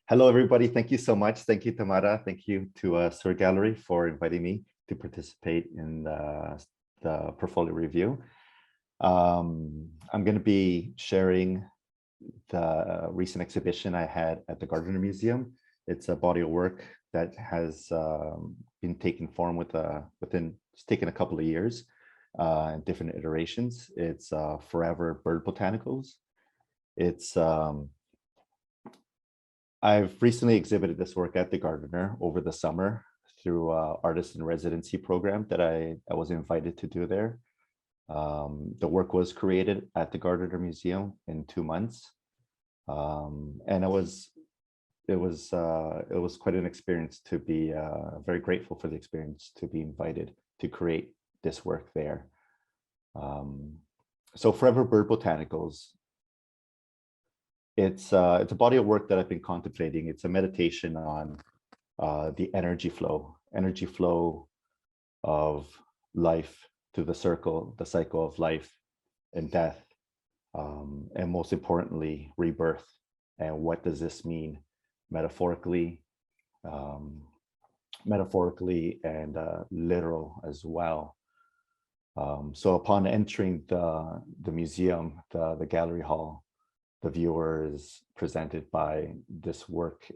Hello, everybody. Thank you so much. Thank you, Tamara. Thank you to Sur Gallery for inviting me to participate in the portfolio review. I'm going to be sharing the recent exhibition I had at the Gardner Museum. It's a body of work that has been taking form it's taken a couple of years in different iterations. It's Forever Bird Botanicals. I've recently exhibited this work at the Gardner over the summer through artist in residency program that I was invited to do there. The work was created at the Gardner Museum in 2 months, and it was quite an experience to be very grateful for the experience to be invited to create this work there. So Forever Bird Botanicals. It's a body of work that I've been contemplating. It's a meditation on the energy flow of life through the cycle of life and death, and most importantly, rebirth. And what does this mean metaphorically and literal as well. So upon entering the museum, the gallery hall, the viewer is presented by this work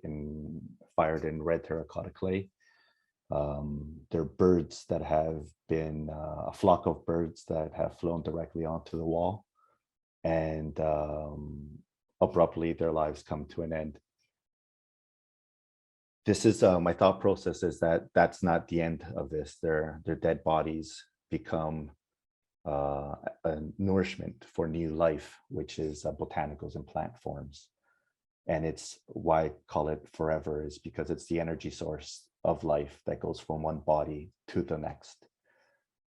fired in red terracotta clay. They're birds that have been a flock of birds that have flown directly onto the wall, and abruptly their lives come to an end. This is my thought process is that that's not the end of this. Their dead bodies become a nourishment for new life, which is botanicals and plant forms. And it's why I call it forever, is because it's the energy source of life that goes from one body to the next.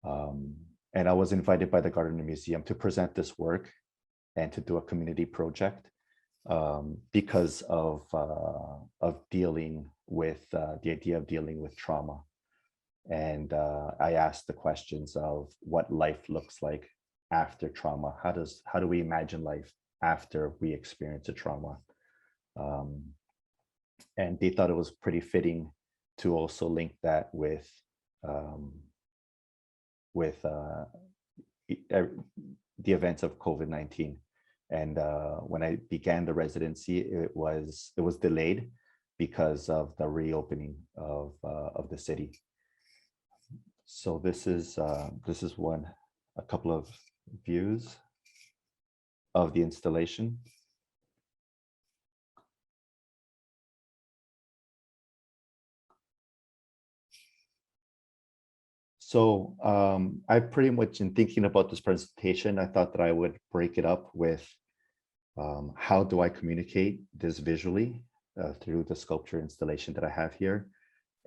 And I was invited by the Gardner Museum to present this work and to do a community project because of dealing with the idea of dealing with trauma. And I asked the questions of what life looks like after trauma. How do we imagine life after we experience a trauma? And they thought it was pretty fitting to also link that with the events of COVID-19. And when I began the residency, it was delayed because of the reopening of the city. So this is a couple of views of the installation. So I pretty much, in thinking about this presentation, I thought that I would break it up with how do I communicate this visually through the sculpture installation that I have here,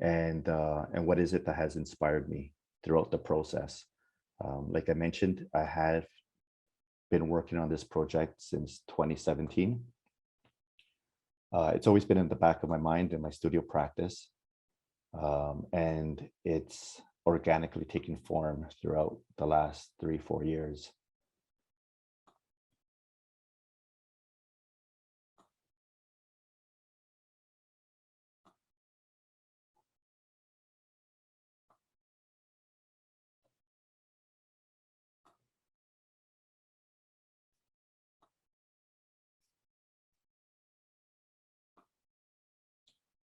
and what is it that has inspired me throughout the process. Like I mentioned, I have been working on this project since 2017. It's always been in the back of my mind in my studio practice, and it's organically taking form throughout the last 3-4 years.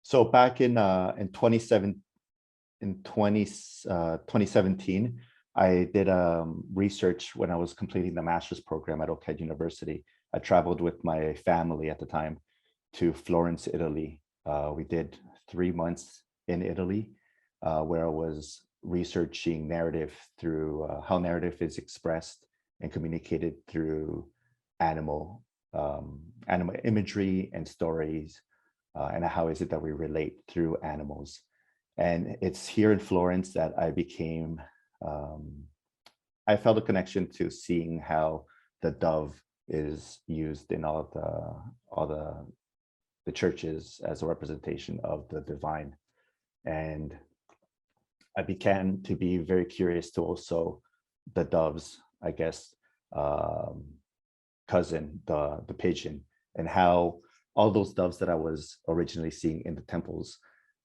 So back in 2017, I did research when I was completing the master's program at Oak University. I traveled with my family at the time to Florence, Italy. We did 3 months in Italy, where I was researching narrative through how narrative is expressed and communicated through animal imagery and stories. And how is it that we relate through animals? And it's here in Florence that I became, I felt a connection to seeing how the dove is used in all the churches as a representation of the divine. And I began to be very curious to also the dove's, I guess, cousin, the pigeon, and how all those doves that I was originally seeing in the temples,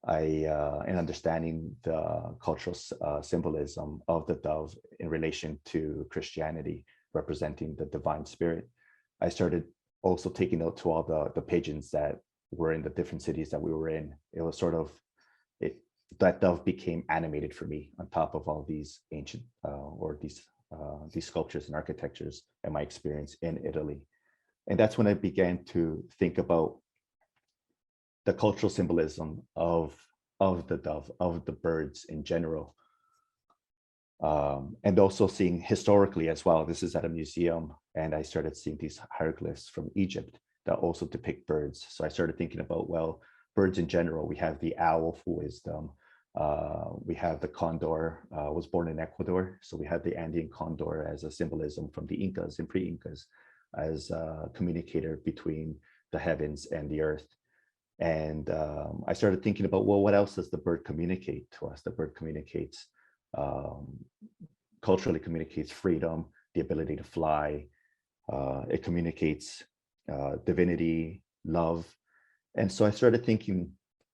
and understanding the cultural symbolism of the dove in relation to Christianity, representing the divine spirit, I started also taking note to all the pigeons that were in the different cities that we were in. It was sort of, that dove became animated for me on top of all these ancient or these sculptures and architectures and my experience in Italy. And that's when I began to think about the cultural symbolism of the dove, of the birds in general. And also seeing historically as well. This is at a museum, and I started seeing these hieroglyphs from Egypt that also depict birds. So I started thinking about, well, birds in general. We have the owl for wisdom. We have the condor, was born in Ecuador. So we have the Andean condor as a symbolism from the Incas and pre-Incas, as a communicator between the heavens and the earth. And I started thinking about, well, what else does the bird communicate to us? The bird communicates, culturally communicates freedom, the ability to fly. It communicates divinity, love. And so I started thinking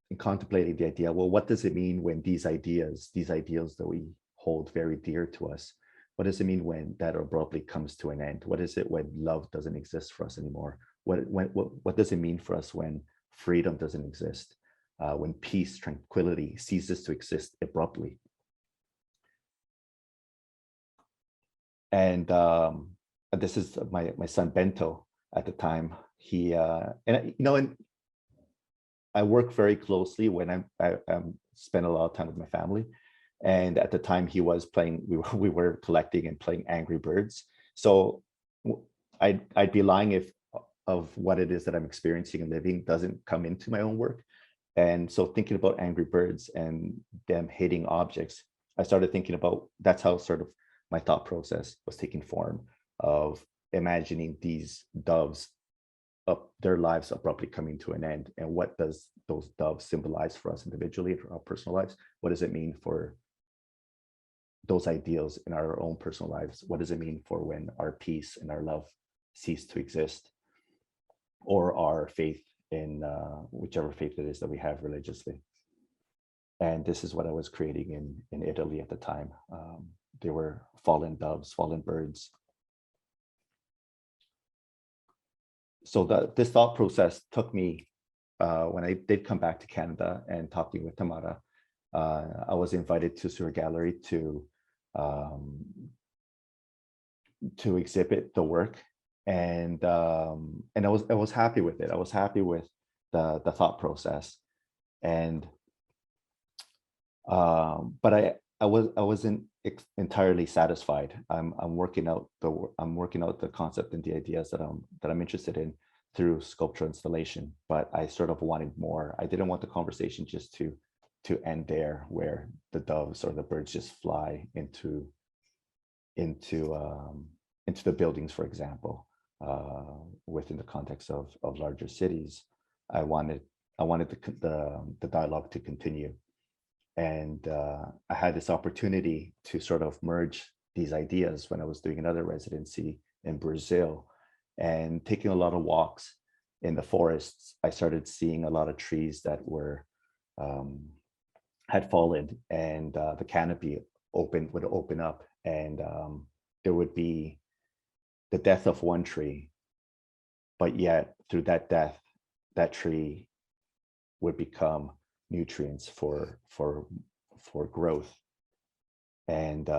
and contemplating the idea, well, what does it mean when these ideals that we hold very dear to us, what does it mean when that abruptly comes to an end? What is it when love doesn't exist for us anymore? What does it mean for us when freedom doesn't exist? When peace, tranquility ceases to exist abruptly? And this is my son Bento at the time. He and I work very closely when I spend a lot of time with my family. And at the time he was playing, we were collecting and playing Angry Birds. So I'd be lying if of what it is that I'm experiencing and living doesn't come into my own work. And so thinking about Angry Birds and them hitting objects, I started thinking about, that's how sort of my thought process was taking form, of imagining these doves, their lives abruptly coming to an end. And what does those doves symbolize for us individually, for our personal lives? What does it mean for those ideals in our own personal lives? What does it mean for when our peace and our love cease to exist, or our faith in whichever faith it is that we have religiously? And this is what I was creating in Italy at the time. They were fallen doves, fallen birds. So this thought process took me, when I did come back to Canada and talking with Tamara, I was invited to Sur Gallery to exhibit the work, and I was happy with it. I was happy with the thought process, and but I wasn't entirely satisfied. I'm working out the concept and the ideas that I'm interested in through sculpture installation, but I sort of wanted more. I didn't want the conversation just to end there, where the doves or the birds just fly into the buildings, for example, within the context of larger cities. I wanted the dialogue to continue. And I had this opportunity to sort of merge these ideas when I was doing another residency in Brazil, and taking a lot of walks in the forests. I started seeing a lot of trees that were had fallen, and the canopy would open up, and there would be the death of one tree, but yet through that death, that tree would become nutrients for growth. And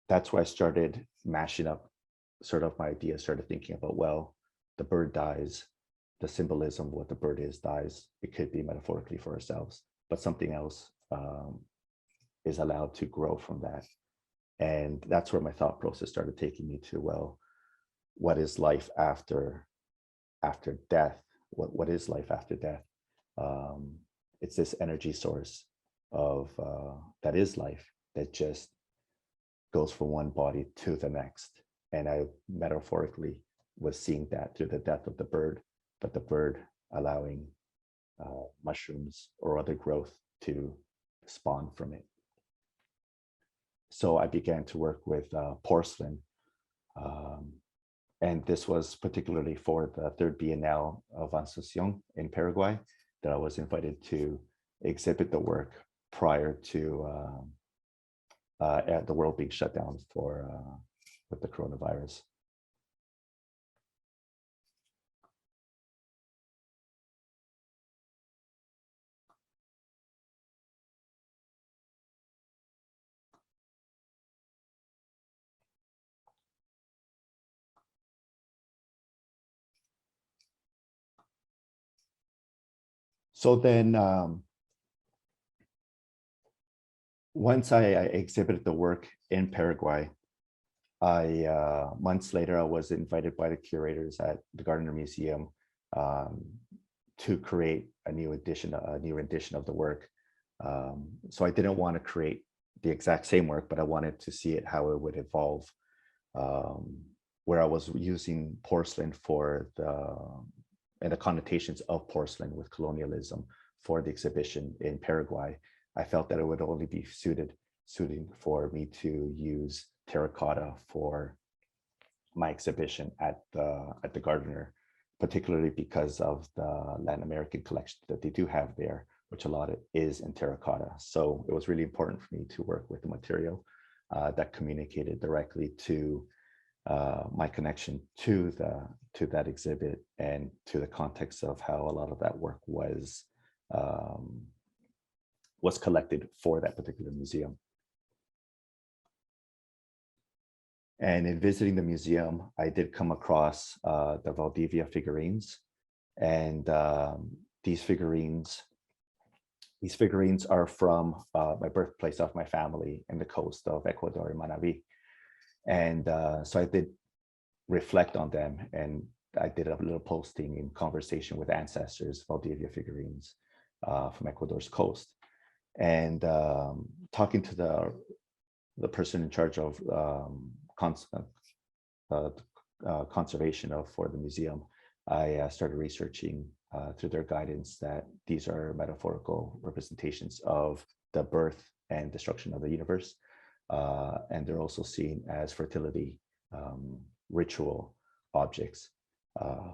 that's where I started mashing up sort of my ideas, started thinking about, well, the bird dies, the symbolism of what the bird is dies. It could be metaphorically for ourselves, but something else is allowed to grow from that. And that's where my thought process started taking me to, well, what is life after death? What is life after death? It's this energy source of that is life, that just goes from one body to the next. And I metaphorically was seeing that through the death of the bird, but the bird allowing mushrooms or other growth to spawn from it. So I began to work with porcelain, And this was particularly for the third Bienal of Asunción in Paraguay that I was invited to exhibit the work prior to the world being shut down for with the coronavirus. So then once I exhibited the work in Paraguay, months later, I was invited by the curators at the Gardner Museum to create a new rendition of the work. So I didn't want to create the exact same work, but I wanted to see it, how it would evolve, where I was using porcelain and the connotations of porcelain with colonialism for the exhibition in Paraguay. I felt that it would only be suiting for me to use terracotta for my exhibition at the Gardner, particularly because of the Latin American collection that they do have there, which a lot of is in terracotta. So it was really important for me to work with the material that communicated directly to my connection to that exhibit and to the context of how a lot of that work was collected for that particular museum. And in visiting the museum, I did come across the Valdivia figurines, and these figurines are from my birthplace of my family in the coast of Ecuador, Manabí. And so I did reflect on them, and I did a little posting in conversation with ancestors, Valdivia figurines from Ecuador's coast. And talking to the person in charge of conservation for the museum, I started researching through their guidance that these are metaphorical representations of the birth and destruction of the universe. And they're also seen as fertility ritual objects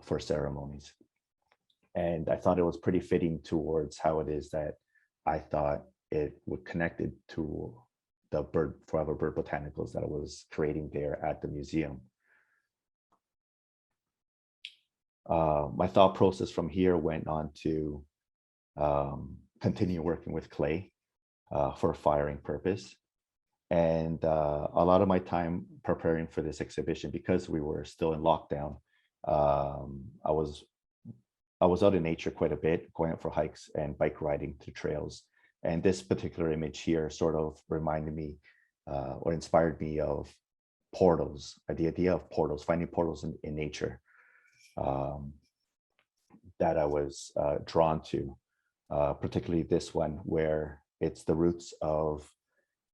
for ceremonies. And I thought it was pretty fitting towards how it is that I thought it would connect it to the Forever Bird Botanicals that I was creating there at the museum. My thought process from here went on to continue working with clay for a firing purpose. And a lot of my time preparing for this exhibition, because we were still in lockdown, I was out in nature quite a bit, going out for hikes and bike riding through trails. And this particular image here sort of reminded me or inspired me of portals, the idea of portals, finding portals in nature that I was drawn to, particularly this one where it's the roots of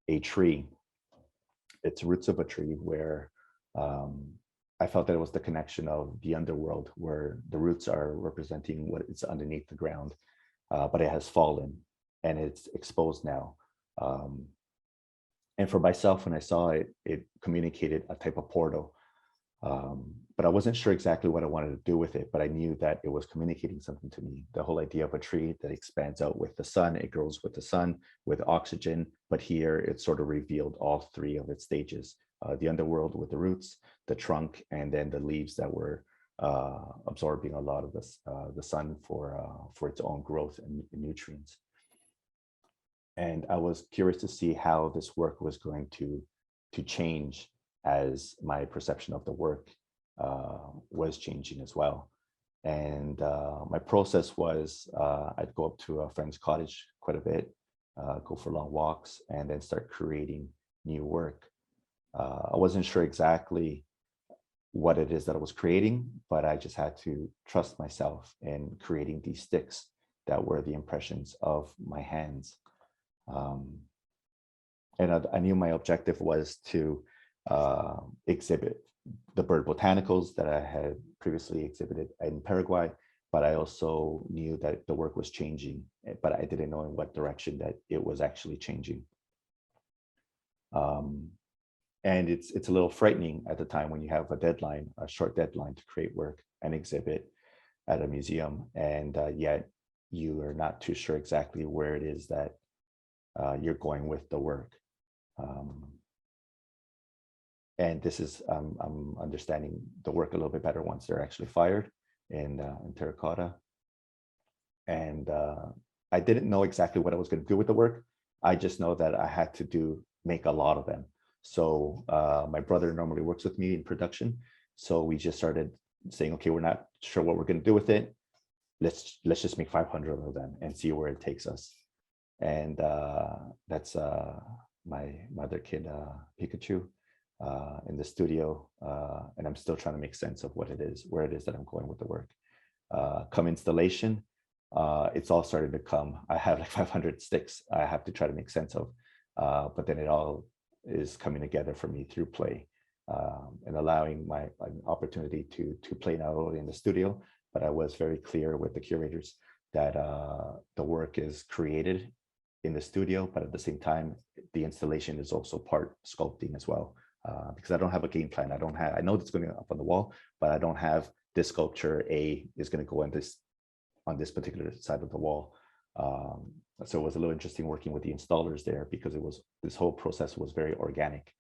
a tree. It's roots of a tree where I felt that it was the connection of the underworld, where the roots are representing what is underneath the ground, but it has fallen and it's exposed now. And for myself, when I saw it, it communicated a type of portal. But I wasn't sure exactly what I wanted to do with it, but I knew that it was communicating something to me. The whole idea of a tree that expands out with the sun, it grows with the sun, with oxygen, but here it sort of revealed all three of its stages, the underworld with the roots, the trunk, and then the leaves that were absorbing a lot of the sun for its own growth and nutrients. And I was curious to see how this work was going to change as my perception of the work was changing as well. And my process was I'd go up to a friend's cottage quite a bit, go for long walks, and then start creating new work. I wasn't sure exactly what it is that I was creating, but I just had to trust myself in creating these sticks that were the impressions of my hands. And I knew my objective was to exhibit the bird botanicals that I had previously exhibited in Paraguay, but I also knew that the work was changing, but I didn't know in what direction that it was actually changing. And it's a little frightening at the time when you have a deadline, a short deadline to create work and exhibit at a museum, and yet you are not too sure exactly where it is that you're going with the work. And this is, I'm understanding the work a little bit better once they're actually fired in terracotta. And I didn't know exactly what I was going to do with the work. I just know that I had to make a lot of them. So my brother normally works with me in production. So we just started saying, okay, we're not sure what we're going to do with it. Let's just make 500 of them and see where it takes us. And that's my other kid, Pikachu, in the studio. And I'm still trying to make sense of what it is, where it is that I'm going with the work. Come installation, it's all starting to come. I have like 500 sticks I have to try to make sense of, but then it all is coming together for me through play, and allowing an opportunity to play not only in the studio, but I was very clear with the curators that the work is created in the studio, but at the same time, the installation is also part sculpting as well, because I don't have a game plan. I know it's going up on the wall, but I don't have this sculpture A is going to go on this particular side of the wall. So it was a little interesting working with the installers there, because this whole process was very organic.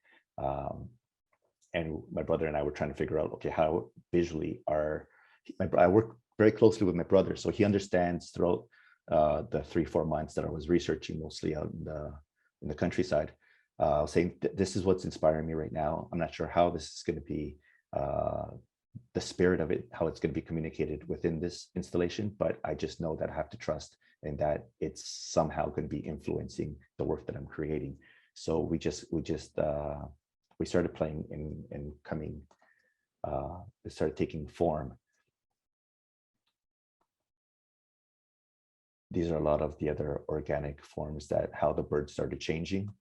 And my brother and I were trying to figure out, okay, how visually I work very closely with my brother, so he understands throughout the 3-4 months that I was researching, mostly out in the countryside, saying this is what's inspiring me right now. I'm not sure how this is going to be, the spirit of it, how it's going to be communicated within this installation, but I just know that I have to trust and that it's somehow going to be influencing the work that I'm creating. So we started playing and coming, it started taking form. These are a lot of the other organic forms that how the bird started changing.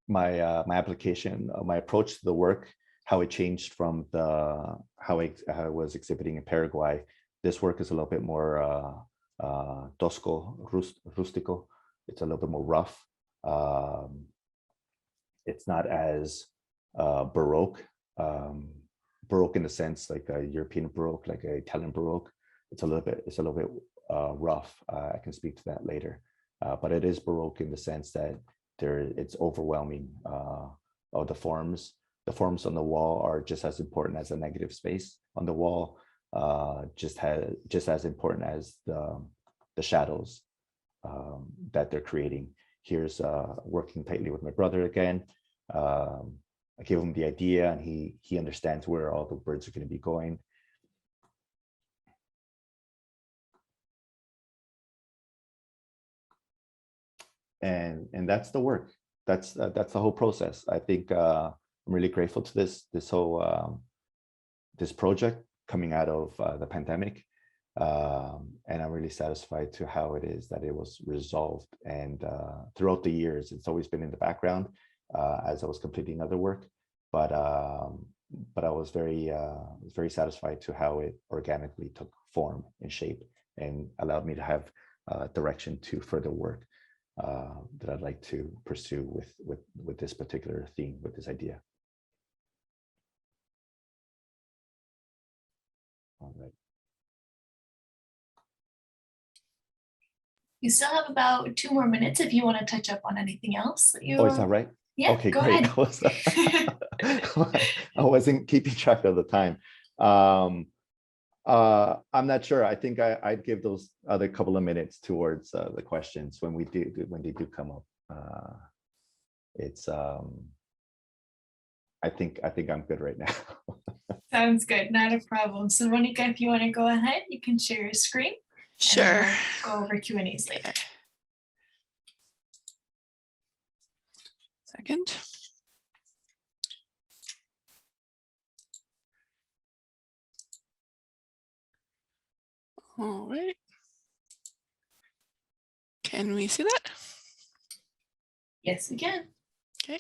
My application, my approach to the work, how it changed from how I was exhibiting in Paraguay. This work is a little bit more tosco, rustico. It's a little bit more rough. It's not as Baroque, Baroque in the sense like a European Baroque, like an Italian Baroque. It's a little bit rough. I can speak to that later, but it is Baroque in the sense that it's overwhelming. Of the forms on the wall are just as important as the negative space on the wall, just as important as the shadows that they're creating. Here's working tightly with my brother again. I gave him the idea, and he understands where all the birds are going to be going. And that's the work. That's the whole process. I think I'm really grateful to this whole this project coming out of the pandemic, and I'm really satisfied to how it is that it was resolved. And throughout the years, it's always been in the background as I was completing other work, but I was very satisfied to how it organically took form and shape and allowed me to have direction to further work that I'd like to pursue with this particular theme, with this idea. All right. You still have about 2 more minutes if you want to touch up on anything else that you. Oh, is that right? Yeah. Okay, go great. ahead. I wasn't keeping track of the time. I'm not sure. I think I'd give those other couple of minutes towards the questions when they do come up. It's I think I'm good right now. Sounds good. Not a problem. So Monica, if you want to go ahead, you can share your screen. Sure. We'll go over Q&As later. Second. All right. Can we see that? Yes, we can. Okay.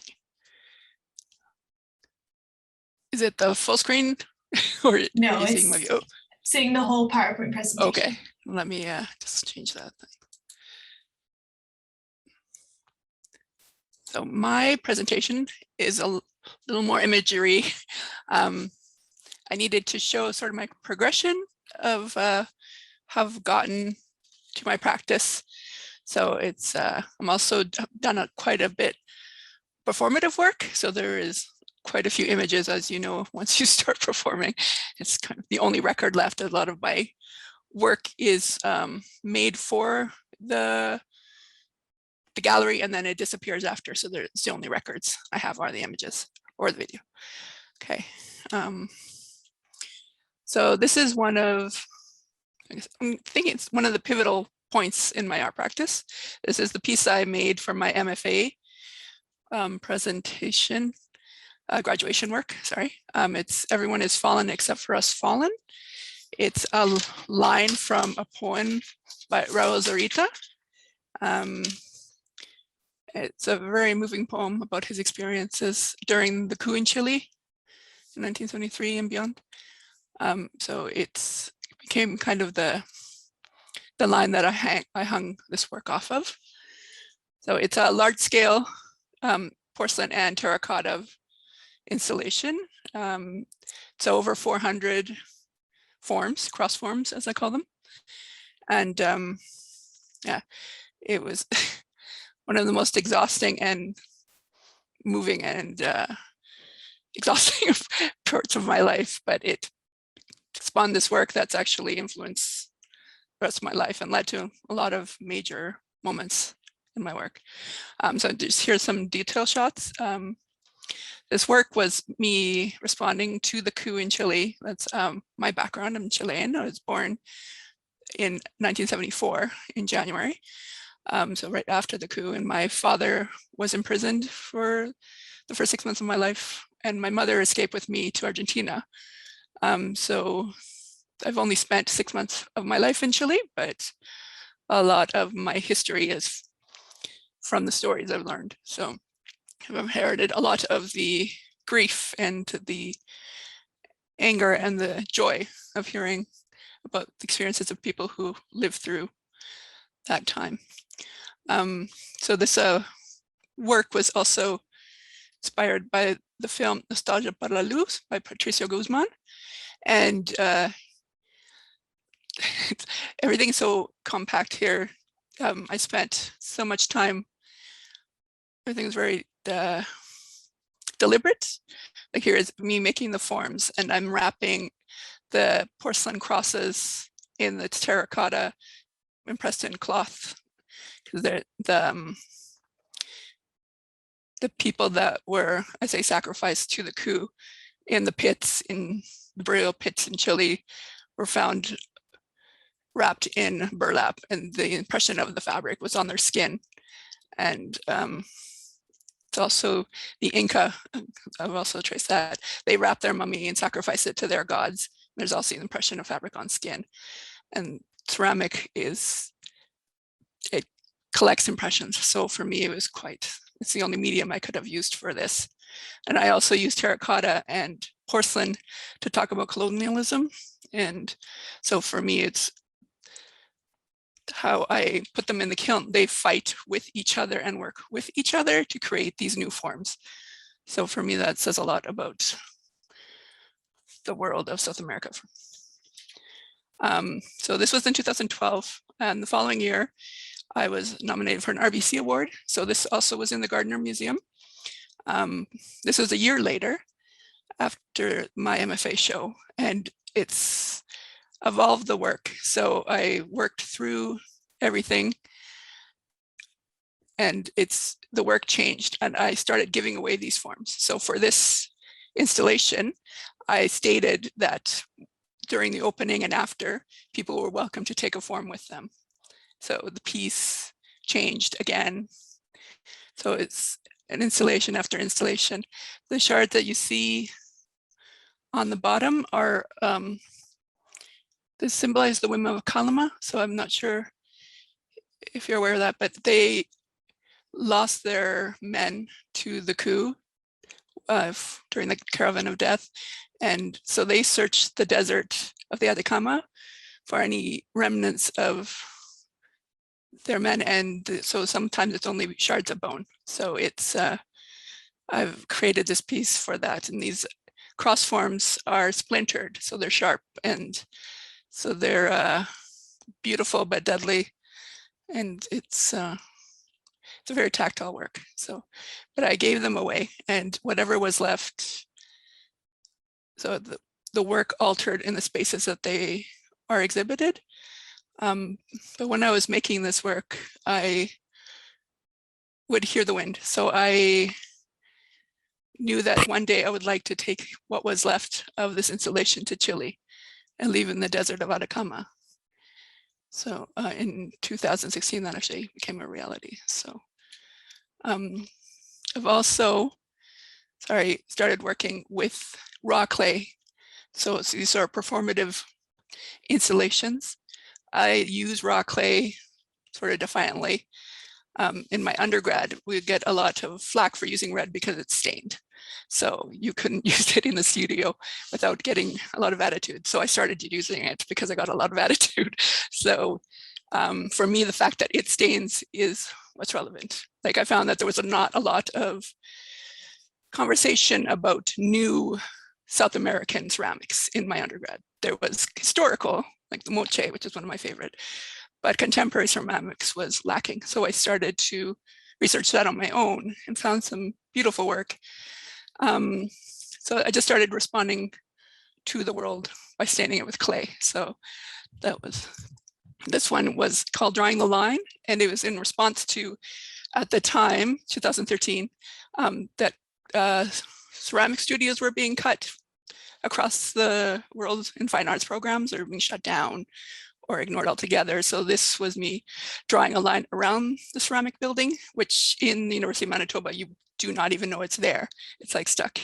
Is it the full screen or are No, you seeing my, it's oh, seeing the whole PowerPoint presentation. okay. Let me just change that. So my presentation is a little more imagery. I needed to show sort of my progression of how I've gotten to my practice. So it's, I'm also done quite a bit performative work. So there is quite a few images, as you know, once you start performing. It's kind of the only record left. A lot of my work is made for the gallery, and then it disappears after. So there's the only records I have are the images or the video. Okay. So this is one of, I'm thinking it's one of the pivotal points in my art practice. This is the piece I made for my MFA presentation, graduation work, sorry. It's Everyone is Fallen Except for Us Fallen. It's a line from a poem by Raul Zorita. It's a very moving poem about his experiences during the coup in Chile in 1973 and beyond. So it became kind of the line that I hung this work off of. So it's a large scale porcelain and terracotta installation. So over 400 forms, cross forms as I call them. And yeah, it was one of the most exhausting and moving and exhausting parts of my life, but it spawned this work that's actually influenced the rest of my life and led to a lot of major moments in my work. So just here's some detail shots. This work was me responding to the coup in Chile. That's my background. I'm Chilean. I was born in 1974 in January. So right after the coup, and my father was imprisoned for the first 6 months of my life, and my mother escaped with me to Argentina. So I've only spent 6 months of my life in Chile, but a lot of my history is from the stories I've learned. So I've inherited a lot of the grief and the anger and the joy of hearing about the experiences of people who lived through that time. So this work was also inspired by the film Nostalgia para la Luz by Patricio Guzman. And everything's so compact here. I spent so much time, everything was very deliberate. Like here is me making the forms, and I'm wrapping the porcelain crosses in the terracotta impressed in cloth. The people that were, I say, sacrificed to the coup in the pits, in the burial pits in Chile, were found wrapped in burlap, and the impression of the fabric was on their skin. And it's also the Inca, I've also traced that. They wrap their mummy and sacrifice it to their gods. There's also the impression of fabric on skin. And ceramic it collects impressions. So for me, it was it's the only medium I could have used for this. And I also used terracotta and porcelain to talk about colonialism. And so for me, it's how I put them in the kiln. They fight with each other and work with each other to create these new forms. So for me, that says a lot about the world of South America. So this was in 2012, and the following year, I was nominated for an RBC award. So this also was in the Gardner Museum. This was a year later after my MFA show, and it's evolved the work. So I worked through everything, and the work changed, and I started giving away these forms. So for this installation, I stated that during the opening and after, people were welcome to take a form with them. So the piece changed again. So it's an installation after installation. The shards that you see on the bottom are, this symbolize the women of Kalama. So I'm not sure if you're aware of that, but they lost their men to the coup during the Caravan of Death. And so they searched the desert of the Atacama for any remnants of their men. And so sometimes it's only shards of bone. So it's, I've created this piece for that. And these cross forms are splintered, so they're sharp. And so they're beautiful but deadly. And it's a very tactile work. So, but I gave them away, and whatever was left, so the work altered in the spaces that they are exhibited. But when I was making this work, I would hear the wind. So I knew that one day I would like to take what was left of this installation to Chile and leave in the desert of Atacama. So in 2016, that actually became a reality. So I've also, started working with raw clay. So these are performative installations. I use raw clay sort of defiantly. In my undergrad, we get a lot of flack for using red because it's stained. So you couldn't use it in the studio without getting a lot of attitude. So I started using it because I got a lot of attitude. So for me, the fact that it stains is what's relevant. Like I found that there was not a lot of conversation about new South American ceramics in my undergrad. There was historical, like the moche, which is one of my favorite, but contemporary ceramics was lacking. So I started to research that on my own and found some beautiful work. So I just started responding to the world by staining it with clay. So that was, this one was called Drawing the Line, and it was in response to, at the time, 2013, that ceramic studios were being cut across the world in fine arts programs, or being shut down or ignored altogether. So this was me drawing a line around the ceramic building, which in the University of Manitoba, you do not even know it's there. It's like stuck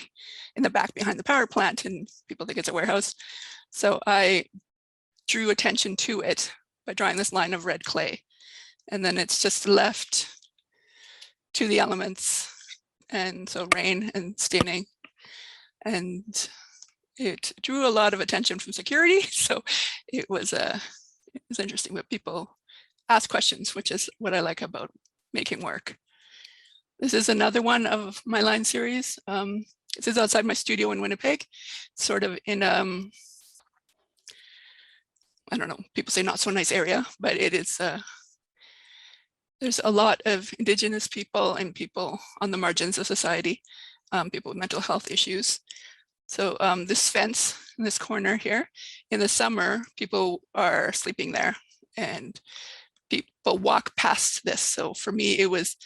in the back behind the power plant and people think it's a warehouse. So I drew attention to it by drawing this line of red clay. And then it's just left to the elements. And so rain and staining. And it drew a lot of attention from security. So it was interesting, but people ask questions, which is what I like about making work. This is another one of my line series. This is outside my studio in Winnipeg, sort of in, I don't know, people say not so nice area, but it is, there's a lot of Indigenous people and people on the margins of society, people with mental health issues. So this fence in this corner here, in the summer, people are sleeping there and people walk past this. So for me, it was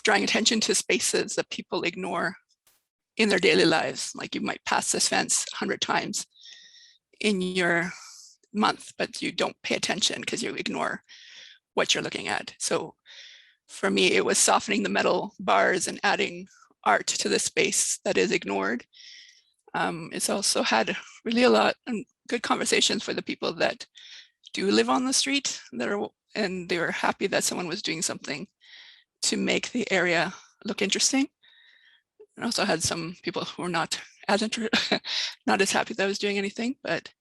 drawing attention to spaces that people ignore in their daily lives. Like you might pass this fence 100 times in your month, but you don't pay attention because you ignore what you're looking at. So for me, it was softening the metal bars and adding art to the space that is ignored. It's also had really a lot of good conversations for the people that do live on the street, and they were happy that someone was doing something to make the area look interesting. And also had some people who were not as not as happy that I was doing anything, but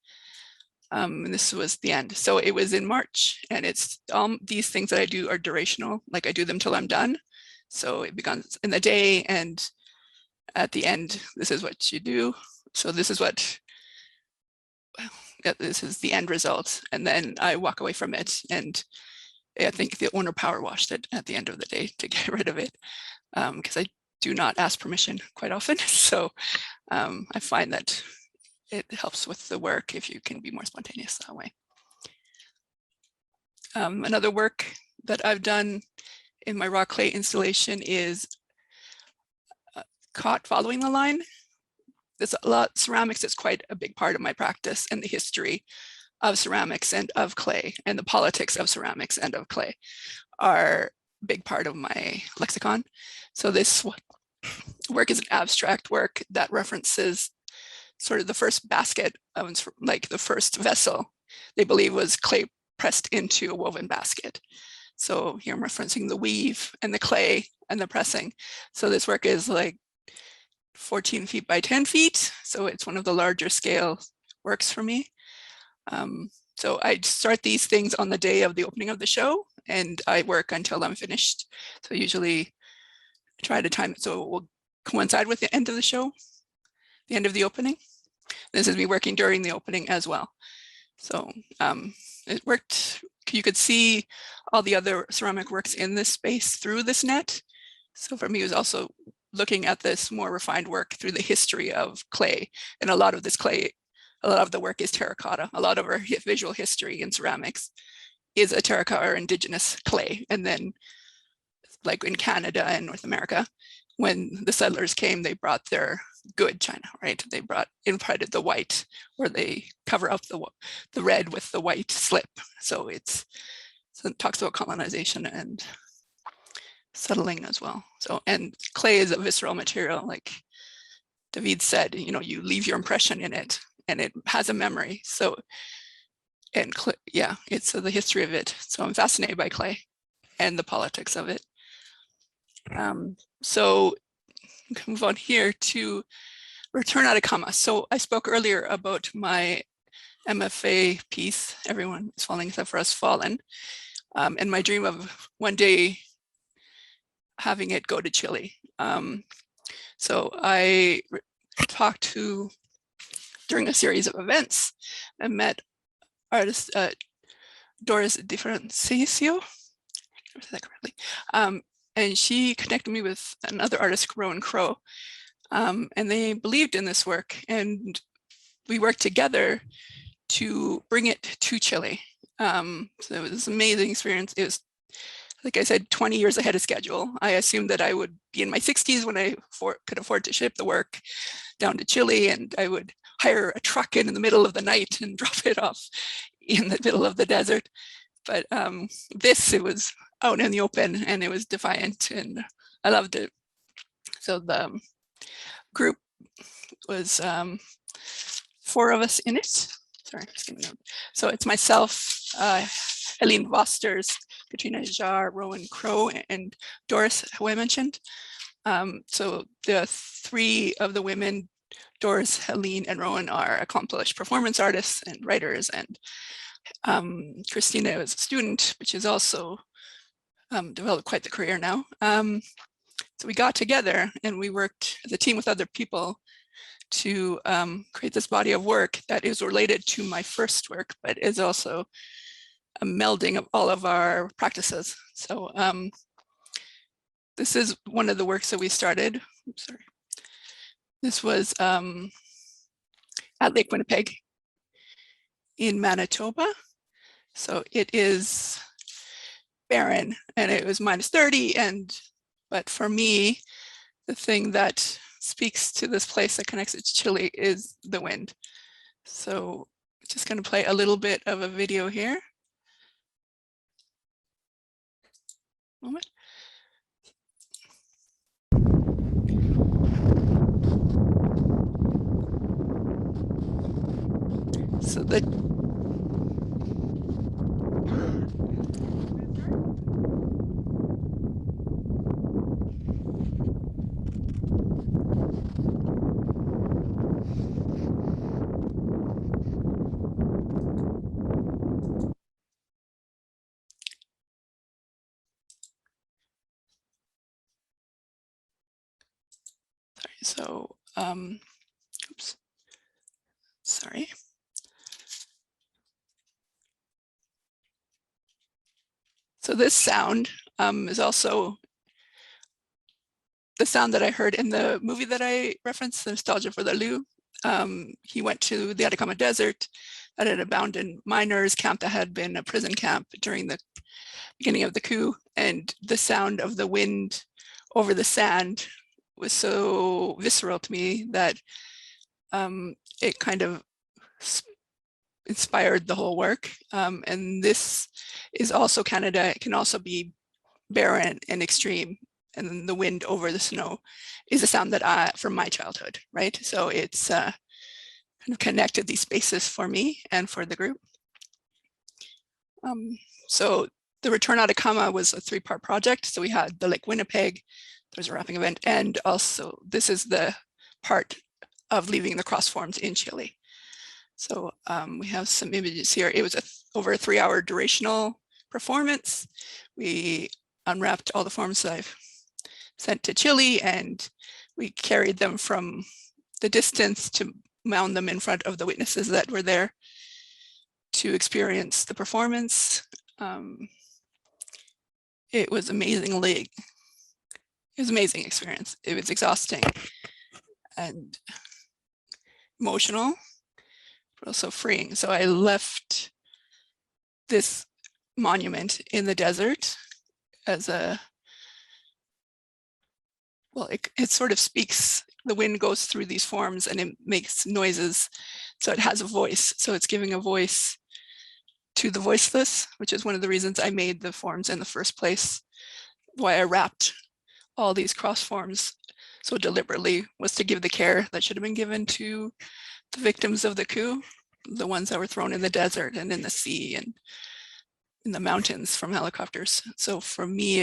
and this was the end. So it was in March, and it's these things that I do are durational. Like I do them till I'm done. So it begins in the day, and at the end, this is what you do. So this is what, this is the end result. And then I walk away from it. And I think the owner power washed it at the end of the day to get rid of it, because I do not ask permission quite often. So I find that it helps with the work if you can be more spontaneous that way. Another work that I've done in my raw clay installation is caught following the line. There's a lot, ceramics is quite a big part of my practice, and the history of ceramics and of clay and the politics of ceramics and of clay are a big part of my lexicon. So this work is an abstract work that references sort of the first basket of, like the first vessel they believe was clay pressed into a woven basket. So here I'm referencing the weave and the clay and the pressing. So this work is like 14 feet by 10 feet. So it's one of the larger scale works for me. So I start these things on the day of the opening of the show, and I work until I'm finished. So usually try to time it so it will coincide with the end of the show, the end of the opening. This is me working during the opening as well. So it worked. You could see all the other ceramic works in this space through this net. So for me, it was also looking at this more refined work through the history of clay. And a lot of this clay, a lot of the work is terracotta. A lot of our visual history in ceramics is a terracotta or indigenous clay. And then like in Canada and North America, when the settlers came, they brought their good china, right? They imparted the white, or they cover up the red with the white slip. So it talks about colonization and settling as well. So, and clay is a visceral material, like David said, you know, you leave your impression in it and it has a memory. So, and yeah, it's the history of it. So I'm fascinated by clay and the politics of it. So we can move on here to Return Out of Comma. So I spoke earlier about my MFA piece, Everyone is Falling Except for Us Fallen, and my dream of one day having it go to Chile. So I talked to, during a series of events, I met artist Doris Differencio, I said that correctly, and she connected me with another artist, Rowan Crow, and they believed in this work, and we worked together to bring it to Chile. So it was this amazing experience. It was, like I said, 20 years ahead of schedule. I assumed that I would be in my 60s when I could afford to ship the work down to Chile, and I would hire a truck in the middle of the night and drop it off in the middle of the desert. But it was out in the open, and it was defiant, and I loved it. So the group was 4 of us in it. Sorry, just giving a note. So it's myself, Helene Vosters, Katrina Jar, Rowan Crow, and Doris, who I mentioned. So the 3 of the women, Doris, Helene, and Rowan, are accomplished performance artists and writers, and Christina is a student, which is also developed quite the career now. So we got together and we worked as a team with other people to create this body of work that is related to my first work, but is also a melding of all of our practices. So this is one of the works that we started. Oops, sorry. This was at Lake Winnipeg in Manitoba. So it is barren, and it was -30, but for me, the thing that speaks to this place that connects it to Chile is the wind. So just going to play a little bit of a video here. Moment. So oops, sorry. So this sound is also the sound that I heard in the movie that I referenced, Nostalgia for the Lou. He went to the Atacama Desert at an abandoned miners camp that had been a prison camp during the beginning of the coup. And the sound of the wind over the sand was so visceral to me that it kind of inspired the whole work. And this is also Canada. It can also be barren and extreme. And then the wind over the snow is a sound that from my childhood, right? So it's kind of connected these spaces for me and for the group. So the Return Out of Comma was a 3-part project. So we had the Lake Winnipeg, there was a wrapping event, and also this is the part of leaving the cross forms in Chile. So we have some images here. It was over a 3-hour durational performance. We unwrapped all the forms that I've sent to Chile, and we carried them from the distance to mount them in front of the witnesses that were there to experience the performance. It was amazing experience. It was exhausting and emotional, but also freeing. So I left this monument in the desert as a, well, it sort of speaks. The wind goes through these forms and it makes noises. So it has a voice. So it's giving a voice to the voiceless, which is one of the reasons I made the forms in the first place. Why I wrapped all these cross forms so deliberately was to give the care that should have been given to the victims of the coup, the ones that were thrown in the desert and in the sea and in the mountains from helicopters. So for me,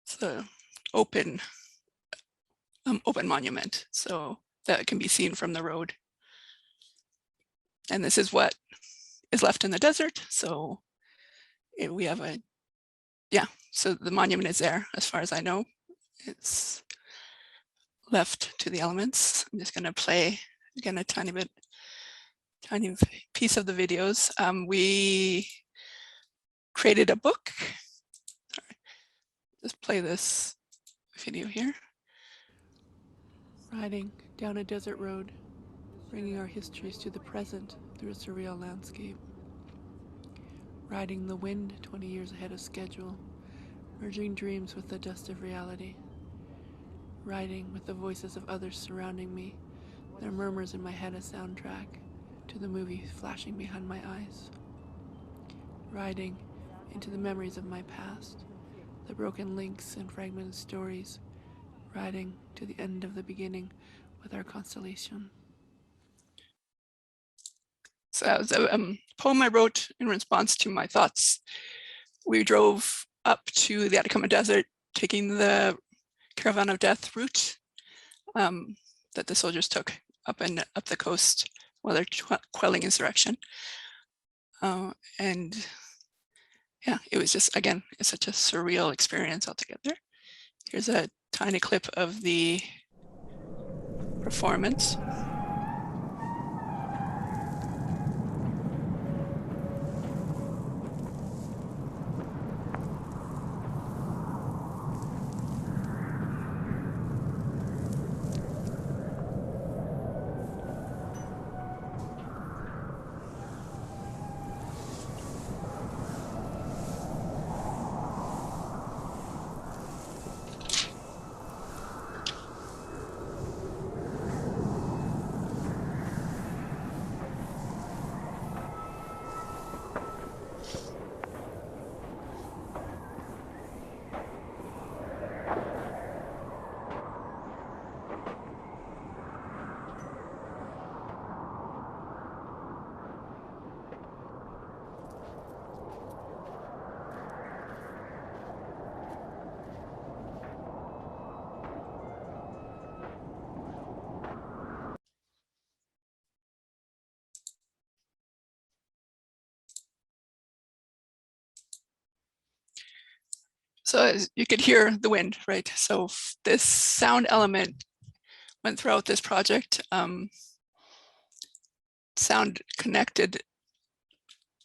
it's an open monument, so that can be seen from the road. And this is what is left in the desert. So we have a, yeah, so the monument is there as far as I know. It's left to the elements. I'm just going to play again a tiny piece of the videos. We created a book. Sorry, just play this video here. Riding down a desert road, bringing our histories to the present through a surreal landscape. Riding the wind 20 years ahead of schedule, merging dreams with the dust of reality. Riding with the voices of others surrounding me, their murmurs in my head a soundtrack to the movie flashing behind my eyes. Riding into the memories of my past, the broken links and fragmented stories, riding to the end of the beginning with our constellation. So that was a poem I wrote in response to my thoughts. We drove up to the Atacama Desert, taking the Caravan of Death route that the soldiers took up the coast while they're quelling insurrection. And yeah, it was just, again, it's such a surreal experience altogether. Here's a tiny clip of the performance. So as you could hear the wind, right? So this sound element went throughout this project. Sound connected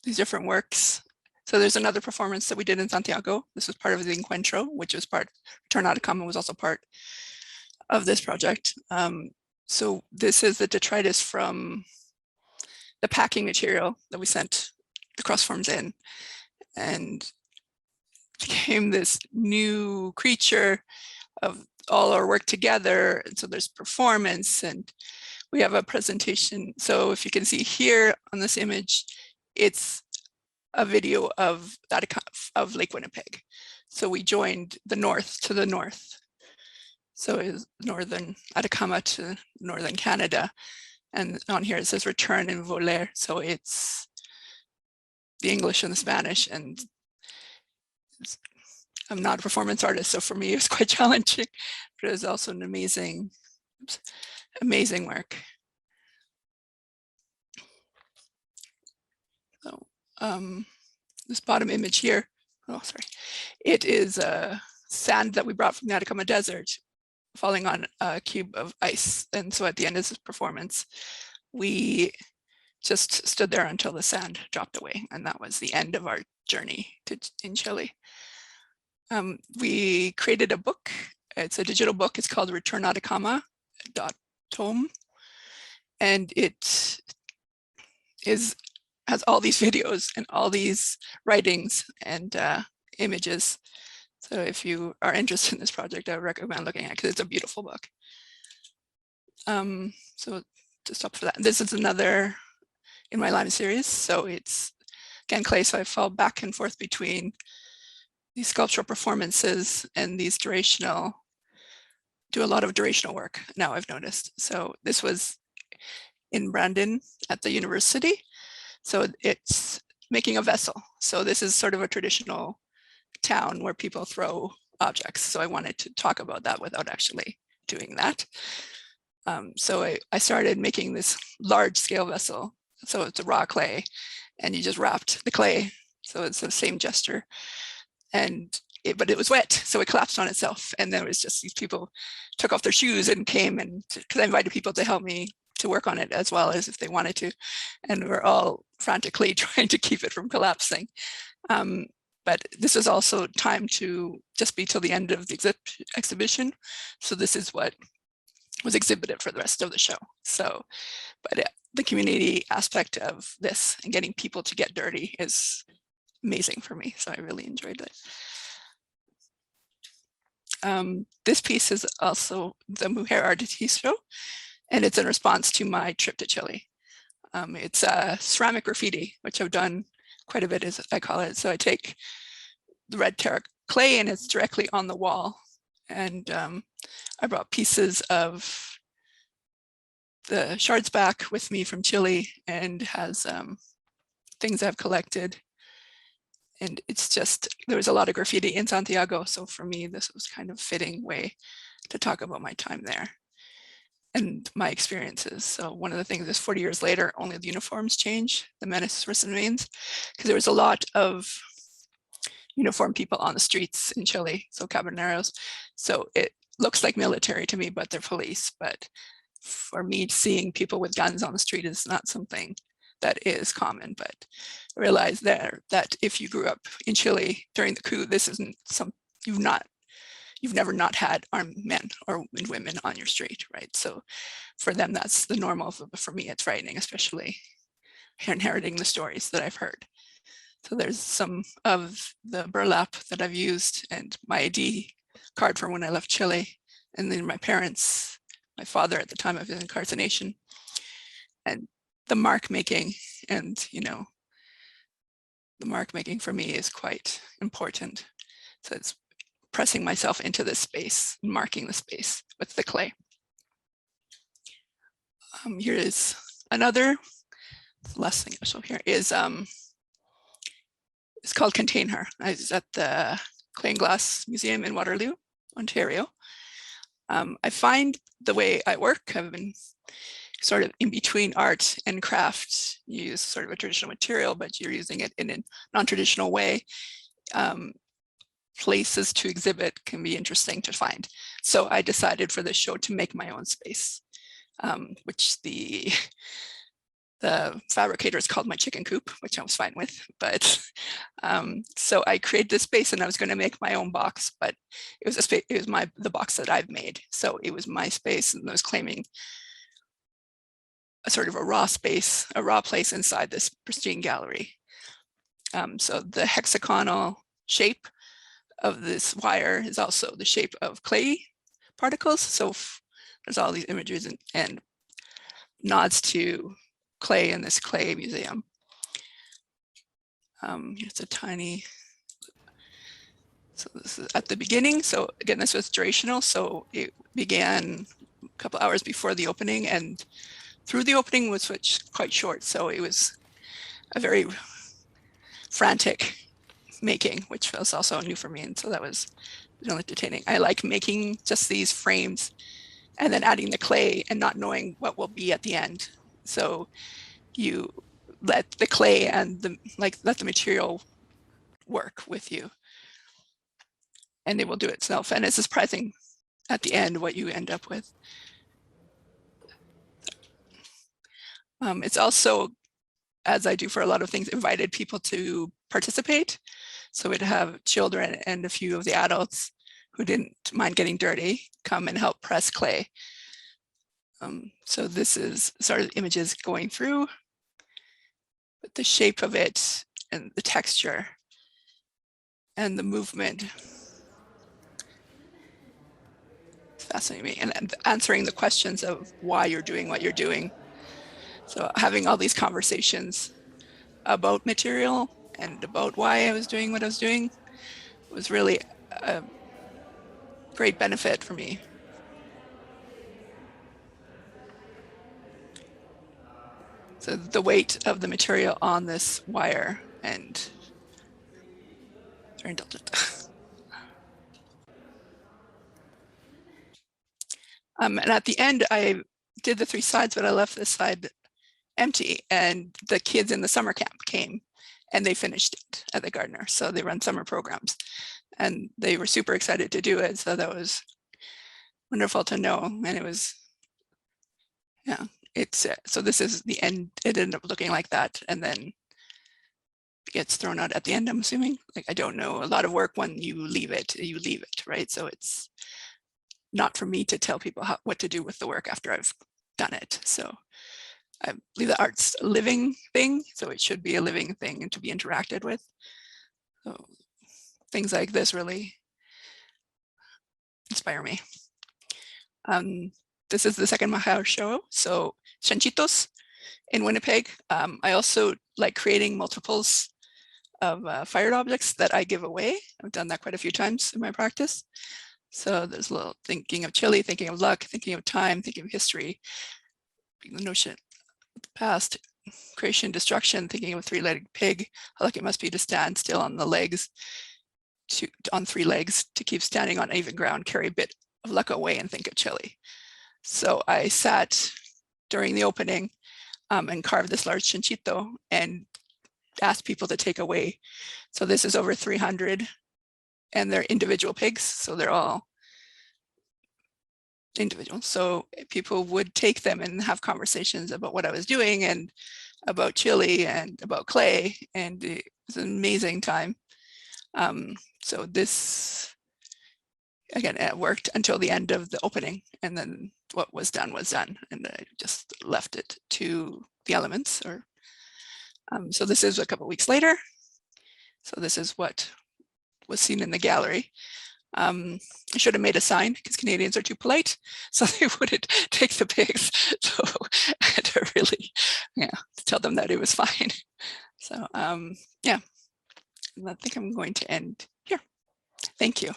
these different works. So there's another performance that we did in Santiago. This was part of the Encuentro, which was part, Return Atacama was also part of this project. So this is the detritus from the packing material that we sent the cross forms in, and became this new creature of all our work together. And so there's performance, and we have a presentation. So if you can see here on this image, it's a video of Lake Winnipeg. So we joined the north to the north. So it's northern Atacama to northern Canada. And on here it says return in voler. So it's the English and the Spanish. And I'm not a performance artist, so for me it was quite challenging, but it was also an amazing Oops, amazing work. So this bottom image here, oh, sorry. It is sand that we brought from the Atacama Desert falling on a cube of ice. And so at the end of this performance, we just stood there until the sand dropped away. And that was the end of our journey in Chile. We created a book. It's a digital book. It's called returnatacama.tome. And it has all these videos and all these writings and images. So if you are interested in this project, I would recommend looking at it because it's a beautiful book. So to stop for that. This is another in my Lime series. So it's again clay. So I fall back and forth between these sculptural performances and these do a lot of durational work now I've noticed. So this was in Brandon at the university. So it's making a vessel. So this is sort of a traditional town where people throw objects. So I wanted to talk about that without actually doing that. So I started making this large scale vessel. So it's a raw clay and you just wrapped the clay. So it's the same gesture. But it was wet, so it collapsed on itself. And there was just these people took off their shoes and came, and because I invited people to help me to work on it as well as if they wanted to. And we're all frantically trying to keep it from collapsing. But this is also time to just be till the end of the exhibition. So this is what was exhibited for the rest of the show. So, but the community aspect of this and getting people to get dirty is amazing for me. So I really enjoyed it. This piece is also the Mujer Artista, and it's in response to my trip to Chile. It's ceramic graffiti, which I've done quite a bit, as I call it. So I take the red terra clay and it's directly on the wall. And I brought pieces of the shards back with me from Chile and has things I've collected. And it's just, there was a lot of graffiti in Santiago. So for me, this was kind of fitting way to talk about my time there and my experiences. So one of the things is 40 years later, only the uniforms change, the menace remains, because there was a lot of uniformed people on the streets in Chile, so caballeros. So it looks like military to me, but they're police. But for me, seeing people with guns on the street is not something that is common, but I realized there that if you grew up in Chile during the coup, this isn't some, you've never not had armed men or women on your street, right? So for them, that's the normal. For me, it's frightening, especially inheriting the stories that I've heard. So there's some of the burlap that I've used and my ID card from when I left Chile, and then my parents, my father at the time of his incarceration, and the mark making. And, you know, the mark making for me is quite important. So it's pressing myself into this space, marking the space with the clay. Here is another, the last thing I'll show here is, it's called Contain Her. I was at the Clay and Glass Museum in Waterloo, Ontario. I find the way I work, I've been sort of in between art and craft. You use sort of a traditional material, but you're using it in a non-traditional way. Places to exhibit can be interesting to find. So I decided for this show to make my own space, which the fabricators called my chicken coop, which I was fine with. But so I created this space and I was going to make my own box, but it was the box that I've made. So it was my space, and I was claiming a sort of a raw space, a raw place inside this pristine gallery. So the hexagonal shape of this wire is also the shape of clay particles. So there's all these images and nods to clay in this clay museum. Here's a tiny, so this is at the beginning. So again, this was durational. So it began a couple hours before the opening, and through the opening was quite short. So it was a very frantic making, which was also new for me. And so that was really entertaining. I like making just these frames and then adding the clay and not knowing what will be at the end. So you let the clay and let the material work with you, and it will do itself. And it's surprising at the end what you end up with. It's also, as I do for a lot of things, invited people to participate. So we'd have children and a few of the adults who didn't mind getting dirty come and help press clay. So this is sort of images going through, but the shape of it and the texture and the movement fascinating me, and answering the questions of why you're doing what you're doing. So having all these conversations about material and about why I was doing what I was doing was really a great benefit for me. So the weight of the material on this wire, and very indulgent. And at the end, I did the 3 sides, but I left this side empty, and the kids in the summer camp came and they finished it at the Gardner. So they run summer programs and they were super excited to do it. So that was wonderful to know. And it was, yeah, it's, so this is the end. It ended up looking like that, and then gets thrown out at the end, I'm assuming. Like, I don't know, a lot of work when you leave it, right? So it's not for me to tell people what to do with the work after I've done it. So I believe that art's a living thing, so it should be a living thing and to be interacted with. So things like this really inspire me. This is the second Mahao show, so Chanchitos in Winnipeg. I also like creating multiples of fired objects that I give away. I've done that quite a few times in my practice. So there's a little thinking of Chile, thinking of luck, thinking of time, thinking of history, the notion of the past, creation, destruction, thinking of a 3-legged pig, how lucky it must be to stand still on the legs, on 3 legs, to keep standing on even ground, carry a bit of luck away, and think of Chile. So I sat during the opening and carved this large chanchito and asked people to take away. So this is over 300, and they're individual pigs, so they're all individual. So people would take them and have conversations about what I was doing and about Chile and about clay, and it was an amazing time. So this, again, it worked until the end of the opening, and then what was done, and I just left it to the elements. So this is a couple of weeks later. So this is what was seen in the gallery. I should have made a sign because Canadians are too polite, so they wouldn't take the pigs. So I had to really, tell them that it was fine. So yeah, I think I'm going to end here. Thank you.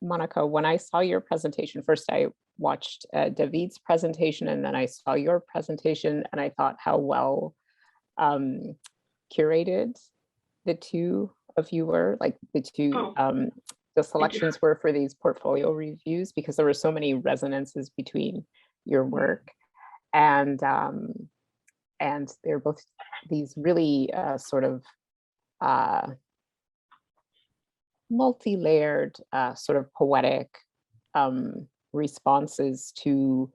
Monica, when I saw your presentation, first I watched David's presentation, and then I saw your presentation, and I thought how well curated the two of you were, like the two, the selections were for these portfolio reviews, because there were so many resonances between your work, and they're both these really sort of multi-layered sort of poetic responses to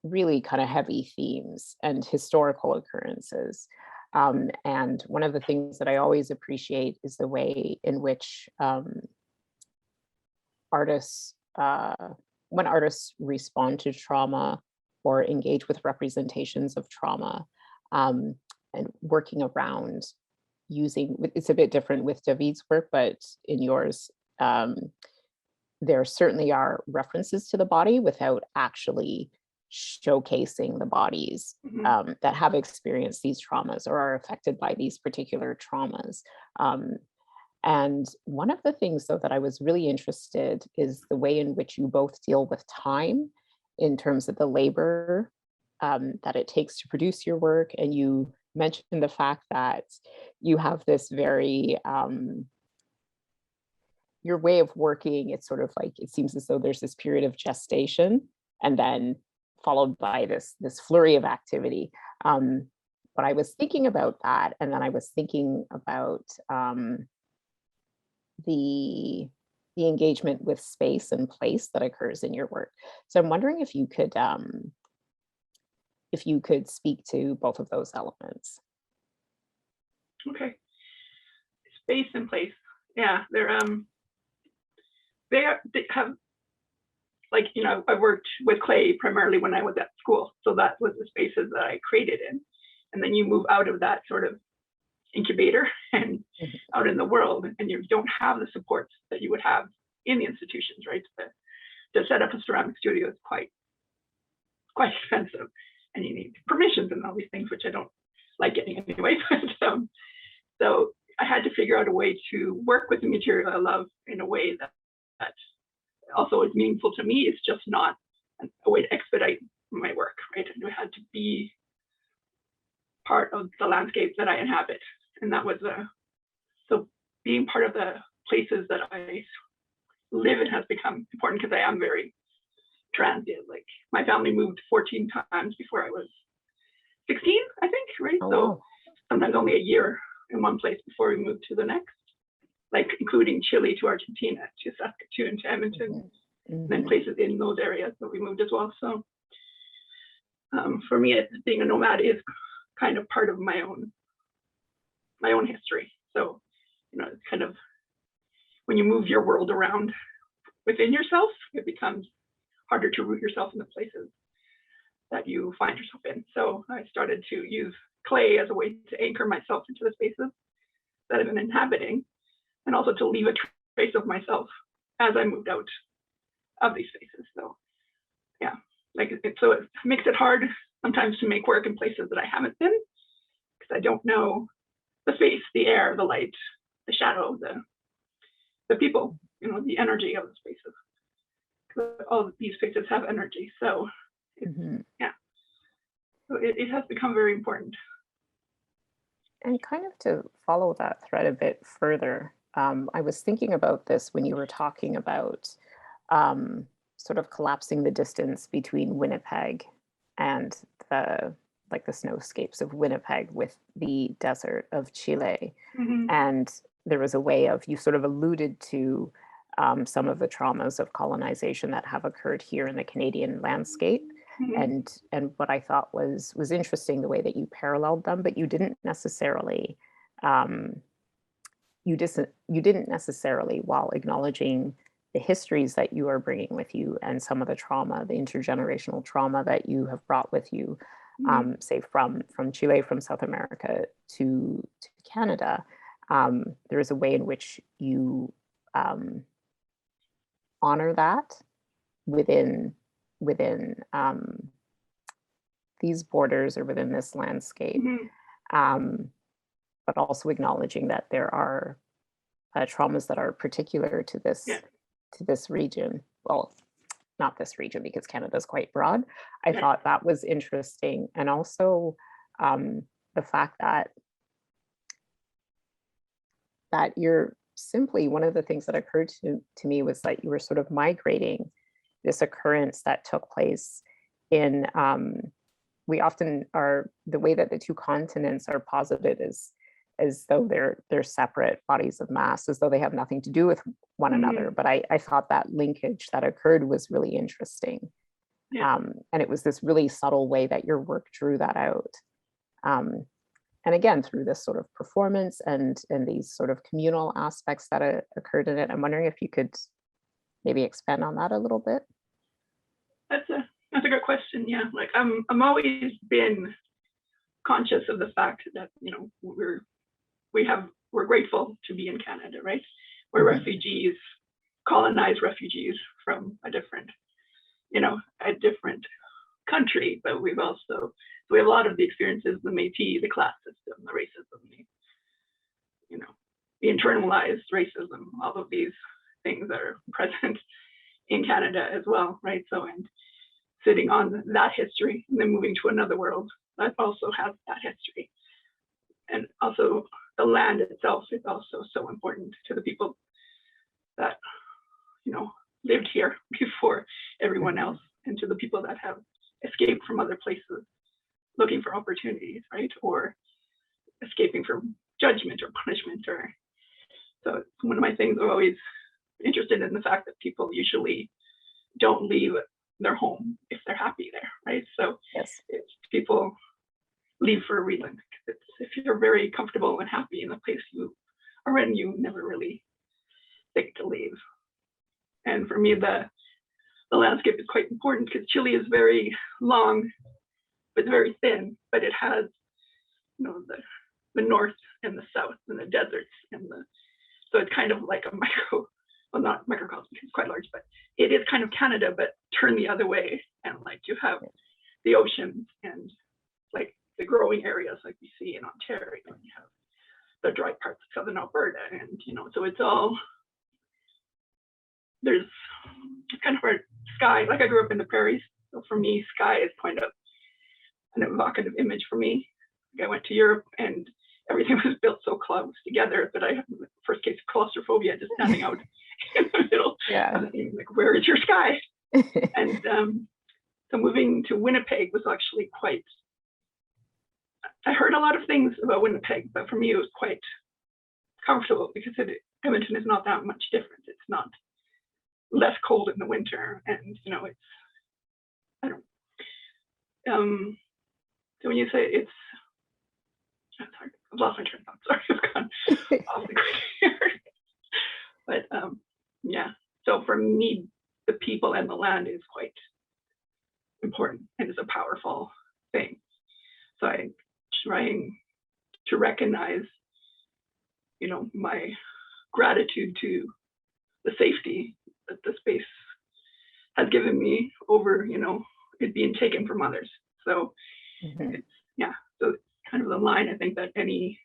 really kind of heavy themes and historical occurrences. And one of the things that I always appreciate is the way in which artists, when artists respond to trauma or engage with representations of trauma, and working around using, it's a bit different with David's work, but in yours, there certainly are references to the body without actually showcasing the bodies that have experienced these traumas or are affected by these particular traumas. And one of the things, though, that I was really interested is the way in which you both deal with time in terms of the labor that it takes to produce your work. And you mentioned the fact that you have this very your way of working, it's sort of like, it seems as though there's this period of gestation and then followed by this flurry of activity. But I was thinking about that, and then I was thinking about the engagement with space and place that occurs in your work. So I'm wondering if you could speak to both of those elements. Okay. Space and place. Yeah, they have, like, you know, I worked with clay primarily when I was at school. So that was the spaces that I created in. And then you move out of that sort of incubator and out in the world, and you don't have the supports that you would have in the institutions, right? To set up a ceramic studio is quite expensive, and you need permissions and all these things, which I don't like getting anyway. But, so I had to figure out a way to work with the material I love in a way that also is meaningful to me. It's just not a way to expedite my work, right? And it had to be part of the landscape that I inhabit. And that was so being part of the places that I live in has become important, because I am very transient. Like, my family moved 14 times before I was 16, I think, right? Oh, So wow. sometimes only a year in one place before we moved to the next, like including Chile to Argentina, to Saskatoon, to Edmonton, and then places in those areas that we moved as well. So for me, being a nomad is kind of part of my own history. So, you know, it's kind of, when you move your world around within yourself, it becomes harder to root yourself in the places that you find yourself in. So I started to use clay as a way to anchor myself into the spaces that I've been inhabiting, and also to leave a trace of myself as I moved out of these spaces. So yeah, like, so it makes it hard sometimes to make work in places that I haven't been, because I don't know the space, the air, the light, the shadow, the people, you know, the energy of the spaces. All of these spaces have energy. So yeah, so it has become very important. And kind of to follow that thread a bit further, I was thinking about this when you were talking about sort of collapsing the distance between Winnipeg and the snowscapes of Winnipeg with the desert of Chile. And there was a way of, you sort of alluded to some of the traumas of colonization that have occurred here in the Canadian landscape. And what I thought was interesting, the way that you paralleled them, but you didn't necessarily, you didn't necessarily, while acknowledging the histories that you are bringing with you and some of the trauma, the intergenerational trauma that you have brought with you, say from Chile, from South America to Canada, there is a way in which you honor that within these borders or within this landscape, but also acknowledging that there are traumas that are particular to this region. Well, not this region, because Canada is quite broad. I thought that was interesting, and also the fact that you're simply, one of the things that occurred to me was that you were sort of migrating this occurrence that took place in, we often are, the way that the two continents are posited is as though they're separate bodies of mass, as though they have nothing to do with one another. But I thought that linkage that occurred was really interesting. And it was this really subtle way that your work drew that out. And again, through this sort of performance and these sort of communal aspects that occurred in it. I'm wondering if you could maybe expand on that a little bit. That's a good question. Yeah, like I'm always been conscious of the fact that, you know, we're grateful to be in Canada, right? We're refugees, colonized refugees from a different country, but we have a lot of the experiences, the Métis, the class system, the racism, the internalized racism, all of these things that are present in Canada as well, right? So, and sitting on that history and then moving to another world that also has that history. And also the land itself is also so important to the people that, you know, lived here before everyone else, and to the people that have escaped from other places looking for opportunities, right? Or escaping from judgment or punishment. Or so one of my things I'm always interested in, the fact that people usually don't leave their home if they're happy there, right? So Yes. it's people leave for a reason. It's, if you're very comfortable and happy in the place you are in, you never really think to leave. And for me, the landscape is quite important because Chile is very long, but very thin, but it has, you know, the north and the south and the deserts and the, so it's kind of like a micro, well, not microcosm, it's quite large, but it is kind of Canada, but turn the other way. And like you have the oceans and like the growing areas like we see in Ontario, and you have the dry parts of southern Alberta, and you know, so it's all, there's kind of a sky, like I grew up in the prairies, so for me sky is kind of an evocative image for me. I went to Europe and everything was built so close together that I had the first case of claustrophobia just standing out in the middle. Yeah. Like, where is your sky? And so moving to Winnipeg was actually quite, I heard a lot of things about Winnipeg, but for me it was quite comfortable because Edmonton is not that much different. It's not less cold in the winter, and you know, it's, I don't, so when you say it's, sorry, I've lost my train of thought. Sorry, I've gone off the grid here. But yeah, so for me, the people and the land is quite important and is a powerful thing. So I'm trying to recognize, you know, my gratitude to the safety that the space has given me over, you know, it being taken from others. So it's, yeah, so it's kind of the line I think that any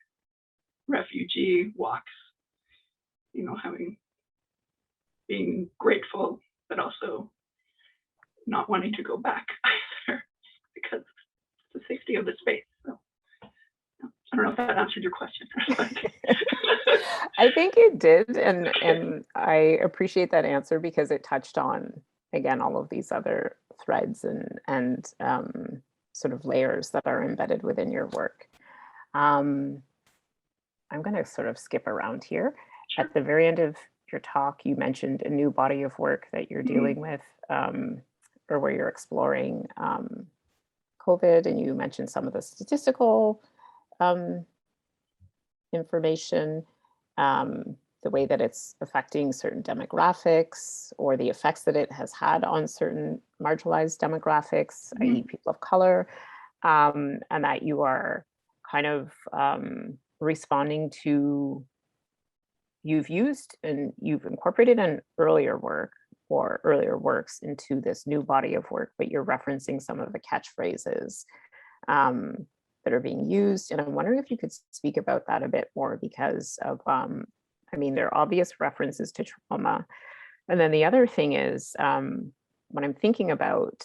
refugee walks, you know, being grateful, but also not wanting to go back either because of the safety of the space. So I don't know if that answered your question. I think it did, and I appreciate that answer because it touched on, again, all of these other threads and sort of layers that are embedded within your work. I'm going to sort of skip around here. Sure. At the very end of your talk, you mentioned a new body of work that you're dealing with, or where you're exploring COVID, and you mentioned some of the statistical information, the way that it's affecting certain demographics, or the effects that it has had on certain marginalized demographics, i.e. people of color, and that you are kind of responding to, you've used and you've incorporated an earlier work or earlier works into this new body of work, but you're referencing some of the catchphrases that are being used. And I'm wondering if you could speak about that a bit more, because of, I mean, there are obvious references to trauma. And then the other thing is, when I'm thinking about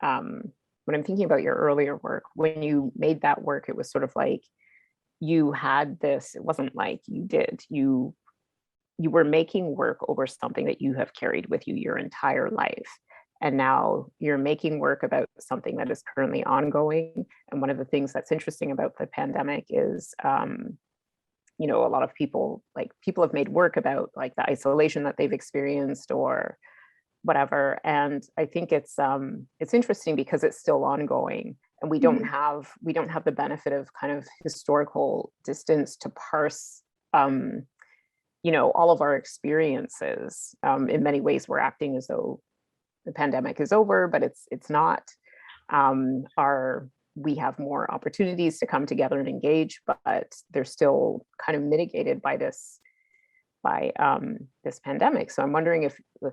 your earlier work, when you made that work, it was sort of like you had this, it wasn't like you did, you were making work over something that you have carried with you your entire life. And now you're making work about something that is currently ongoing. And one of the things that's interesting about the pandemic is, you know, a lot of people have made work about like the isolation that they've experienced or whatever. And I think it's interesting because it's still ongoing, and we don't have the benefit of kind of historical distance to parse, you know, all of our experiences. In many ways, we're acting as though the pandemic is over, but it's not. We have more opportunities to come together and engage, but they're still kind of mitigated by this pandemic. So I'm wondering if the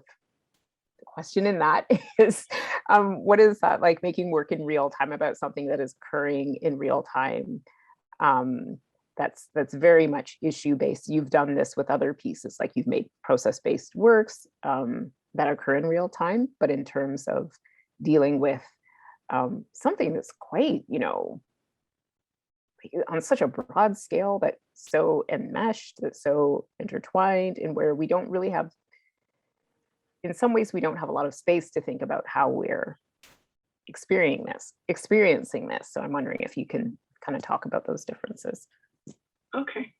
question in that is, what is that like, making work in real time about something that is occurring in real time? That's very much issue-based. You've done this with other pieces, like you've made process-based works that occur in real time, but in terms of dealing with something that's quite, you know, on such a broad scale that's so enmeshed, that's so intertwined, and where we don't really have, in some ways, we don't have a lot of space to think about how we're experiencing this. So I'm wondering if you can kind of talk about those differences. Okay.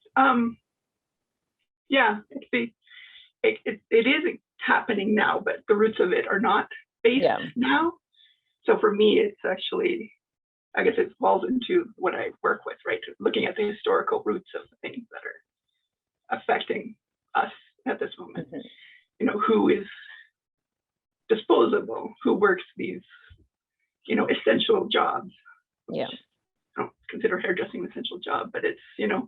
Yeah, it is happening now, but the roots of it are not based now. So for me, it's actually, I guess it falls into what I work with, right? Looking at the historical roots of the things that are affecting us at this moment. You know, who is disposable, who works these, you know, essential jobs. Yeah. I don't consider hairdressing an essential job, but it's, you know,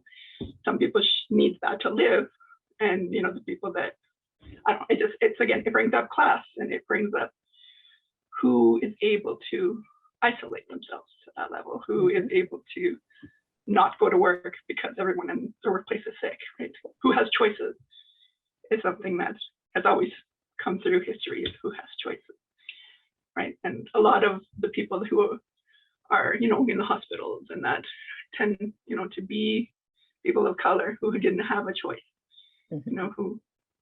some people need that to live. And, you know, the people that, I don't, it's again, it brings up class, and it brings up who is able to isolate themselves to that level, who is able to not go to work because everyone in the workplace is sick, right? Who has choices is something that has always come through history, is who has choices, right? And a lot of the people who are, you know, in the hospitals and that tend, you know, to be people of color who didn't have a choice, you know, who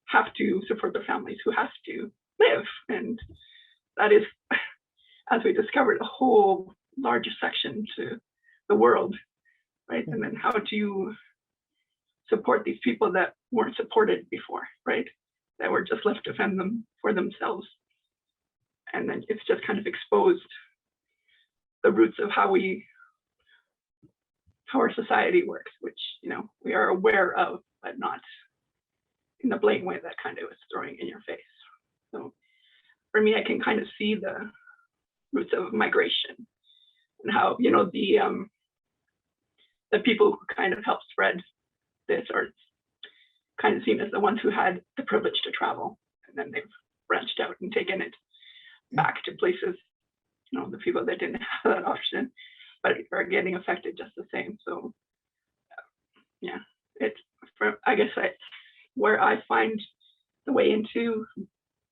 have to support their families, who have to live. And that is, as we discovered, a whole larger section to the world, right? And then how to support these people that weren't supported before, right? That were just left to fend them for themselves. And then it's just kind of exposed the roots of how our society works, which, you know, we are aware of, but not in the blatant way that kind of is throwing in your face. So for me, I can kind of see the roots of migration and how, you know, the people who kind of helped spread this are kind of seen as the ones who had the privilege to travel, and then they've branched out and taken it back to places, you know, the people that didn't have that option, but are getting affected just the same. So yeah, it's, I guess where I find the way into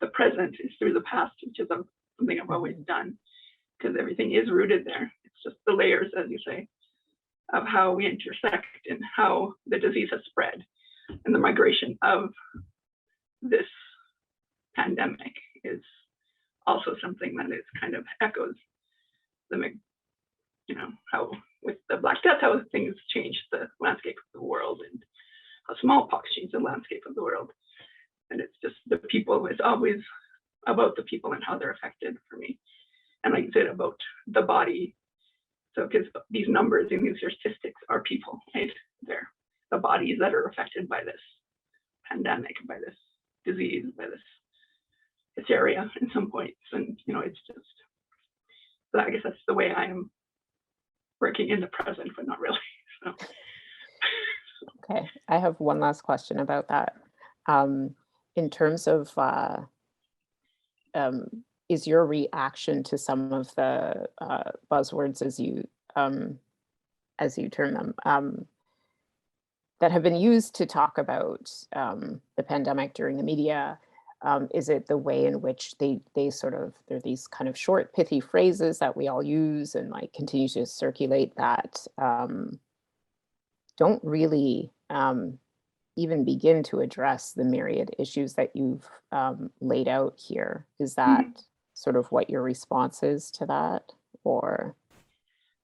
the present is through the past, which is something I've always done, because everything is rooted there. It's just the layers, as you say, of how we intersect and how the disease has spread, and the migration of this pandemic is also something that is kind of echoes the, you know, how with the Black Death, how things changed the landscape of the world, and how smallpox changed the landscape of the world. And it's just the people, it's always about the people and how they're affected for me. And like you said, about the body. So because these numbers and these statistics are people, right? They're the bodies that are affected by this pandemic, by this disease, by this hysteria in some points. And, you know, it's just, so I guess that's the way I am working in the present, but not really. So. Okay, I have one last question about that. In terms of, is your reaction to some of the buzzwords, as you term them, that have been used to talk about the pandemic during the media? Is it the way in which they sort of, they're these kind of short, pithy phrases that we all use and like continue to circulate that don't really even begin to address the myriad issues that you've laid out here? Is that sort of what your response is to that, or?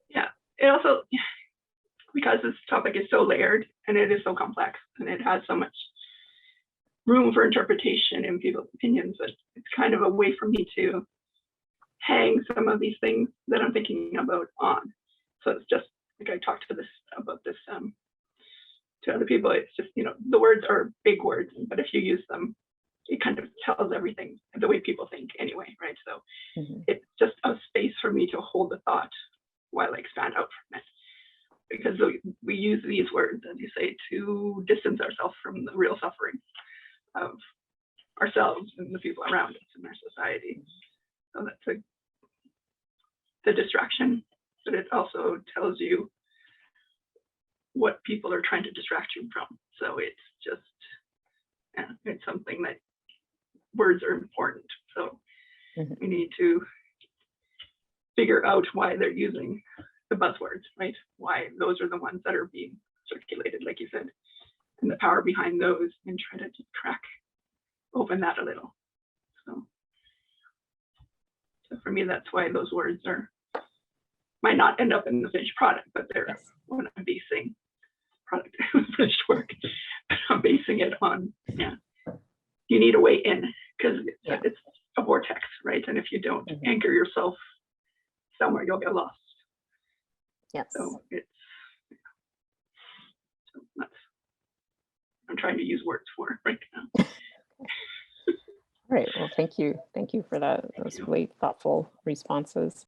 Yeah, it also, because this topic is so layered and it is so complex and it has so much room for interpretation in people's opinions, that it's kind of a way for me to hang some of these things that I'm thinking about on. So it's just like I talked about this to other people. It's just, you know, the words are big words, but if you use them, it kind of tells everything the way people think anyway, right? So it's just a space for me to hold the thought while I expand out from it. Because we use these words, as you say, to distance ourselves from the real suffering of ourselves and the people around us in our society. So that's the distraction, but it also tells you what people are trying to distract you from. So it's just, yeah, it's something that words are important. So we need to figure out why they're using the buzzwords, right? Why those are the ones that are being circulated, like you said, and the power behind those, and try to just crack open that a little. So for me, that's why those words might not end up in the finished product, but they're when I'm basing product finished work, I'm basing it on, you need a way in, because it's a vortex, right? And if you don't anchor yourself somewhere, you'll get lost. Yes. So that's I'm trying to use words for right now. All right. Well, thank you. Thank you for that. Those really thoughtful responses.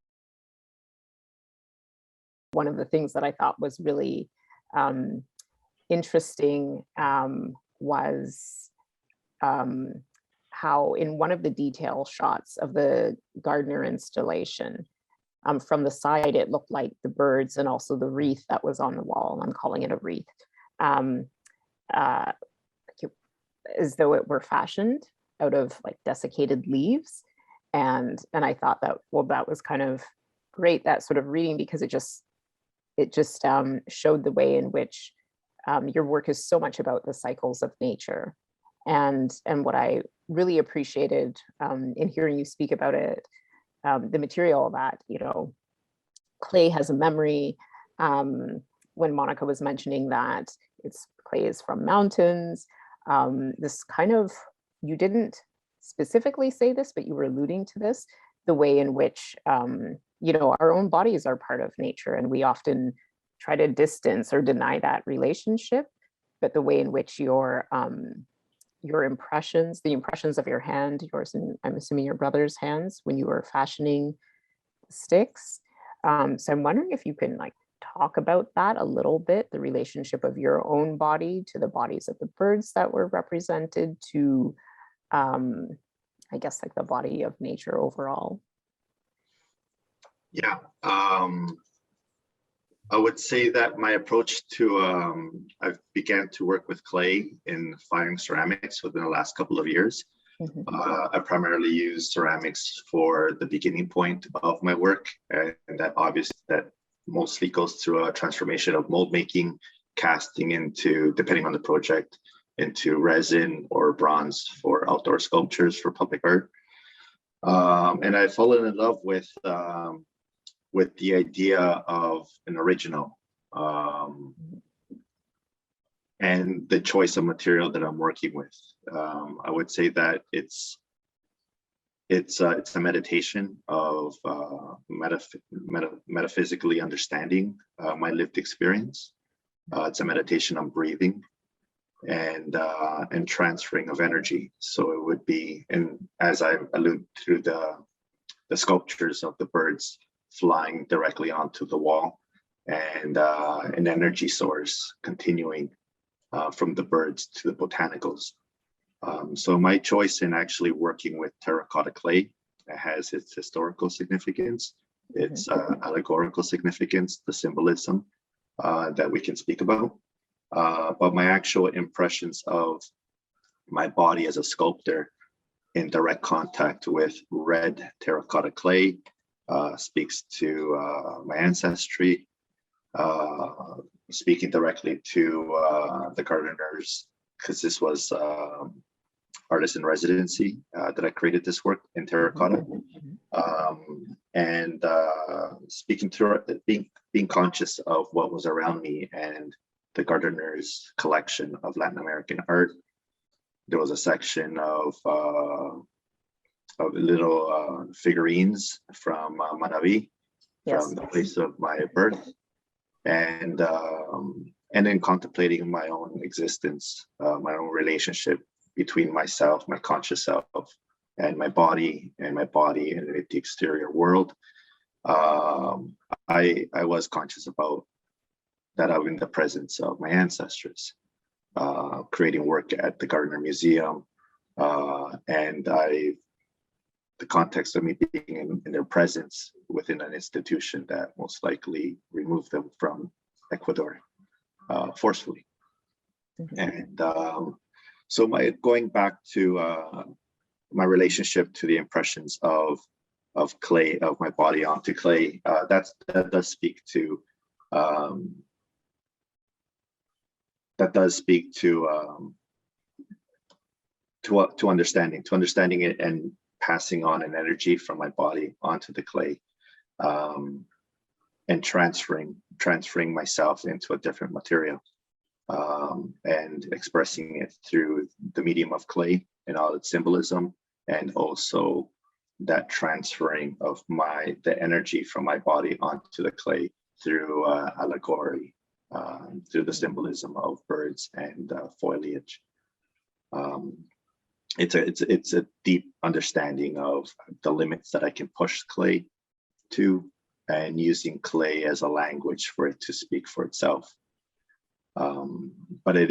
One of the things that I thought was really interesting was how in one of the detail shots of the Gardner installation, from the side, it looked like the birds and also the wreath that was on the wall. I'm calling it a wreath, as though it were fashioned out of like desiccated leaves. And I thought that, well, that was kind of great, that sort of reading, because it just showed the way in which your work is so much about the cycles of nature. And what I really appreciated in hearing you speak about it, the material that, clay has a memory. When Monica was mentioning that clay is from mountains, this kind of, you didn't specifically say this, but you were alluding to this, the way in which, our own bodies are part of nature, and we often try to distance or deny that relationship, but the way in which your impressions, the impressions of your hand, yours and I'm assuming your brother's hands when you were fashioning sticks. So I'm wondering if you can talk about that a little bit, the relationship of your own body to the bodies of the birds that were represented, to I guess the body of nature overall. Yeah, I would say that my approach to, I began to work with clay in firing ceramics within the last couple of years. I primarily use ceramics for the beginning point of my work, and that mostly goes through a transformation of mold making, casting into, depending on the project, into resin or bronze for outdoor sculptures for public art. And I've fallen in love with the idea of an original and the choice of material that I'm working with. I would say that it's a meditation of metaphysically understanding my lived experience. It's a meditation on breathing and transferring of energy. So it would be, and as I allude to the sculptures of the birds flying directly onto the wall, and an energy source continuing from the birds to the botanicals. So my choice in actually working with terracotta clay has its historical significance, its allegorical significance, the symbolism that we can speak about. But my actual impressions of my body as a sculptor in direct contact with red terracotta clay speaks to my ancestry, speaking directly to the gardeners, because this was artist in residency that I created this work in terracotta, and speaking to being conscious of what was around me and the gardener's collection of Latin American art. There was a section of little figurines from Manabi, from the place of my birth, and then contemplating my own existence, my own relationship between myself, my conscious self, and my body and the exterior world. I was conscious about that I'm in the presence of my ancestors, creating work at the Gardner Museum, and the context of me being in their presence within an institution that most likely removed them from Ecuador forcefully. And so going back to my relationship to the impressions of clay, of my body onto clay. That does speak to to understanding it and passing on an energy from my body onto the clay, and transferring myself into a different material, and expressing it through the medium of clay and all its symbolism, and also that transferring of the energy from my body onto the clay through allegory, through the symbolism of birds and foliage. It's a deep understanding of the limits that I can push clay to, and using clay as a language for it to speak for itself. But I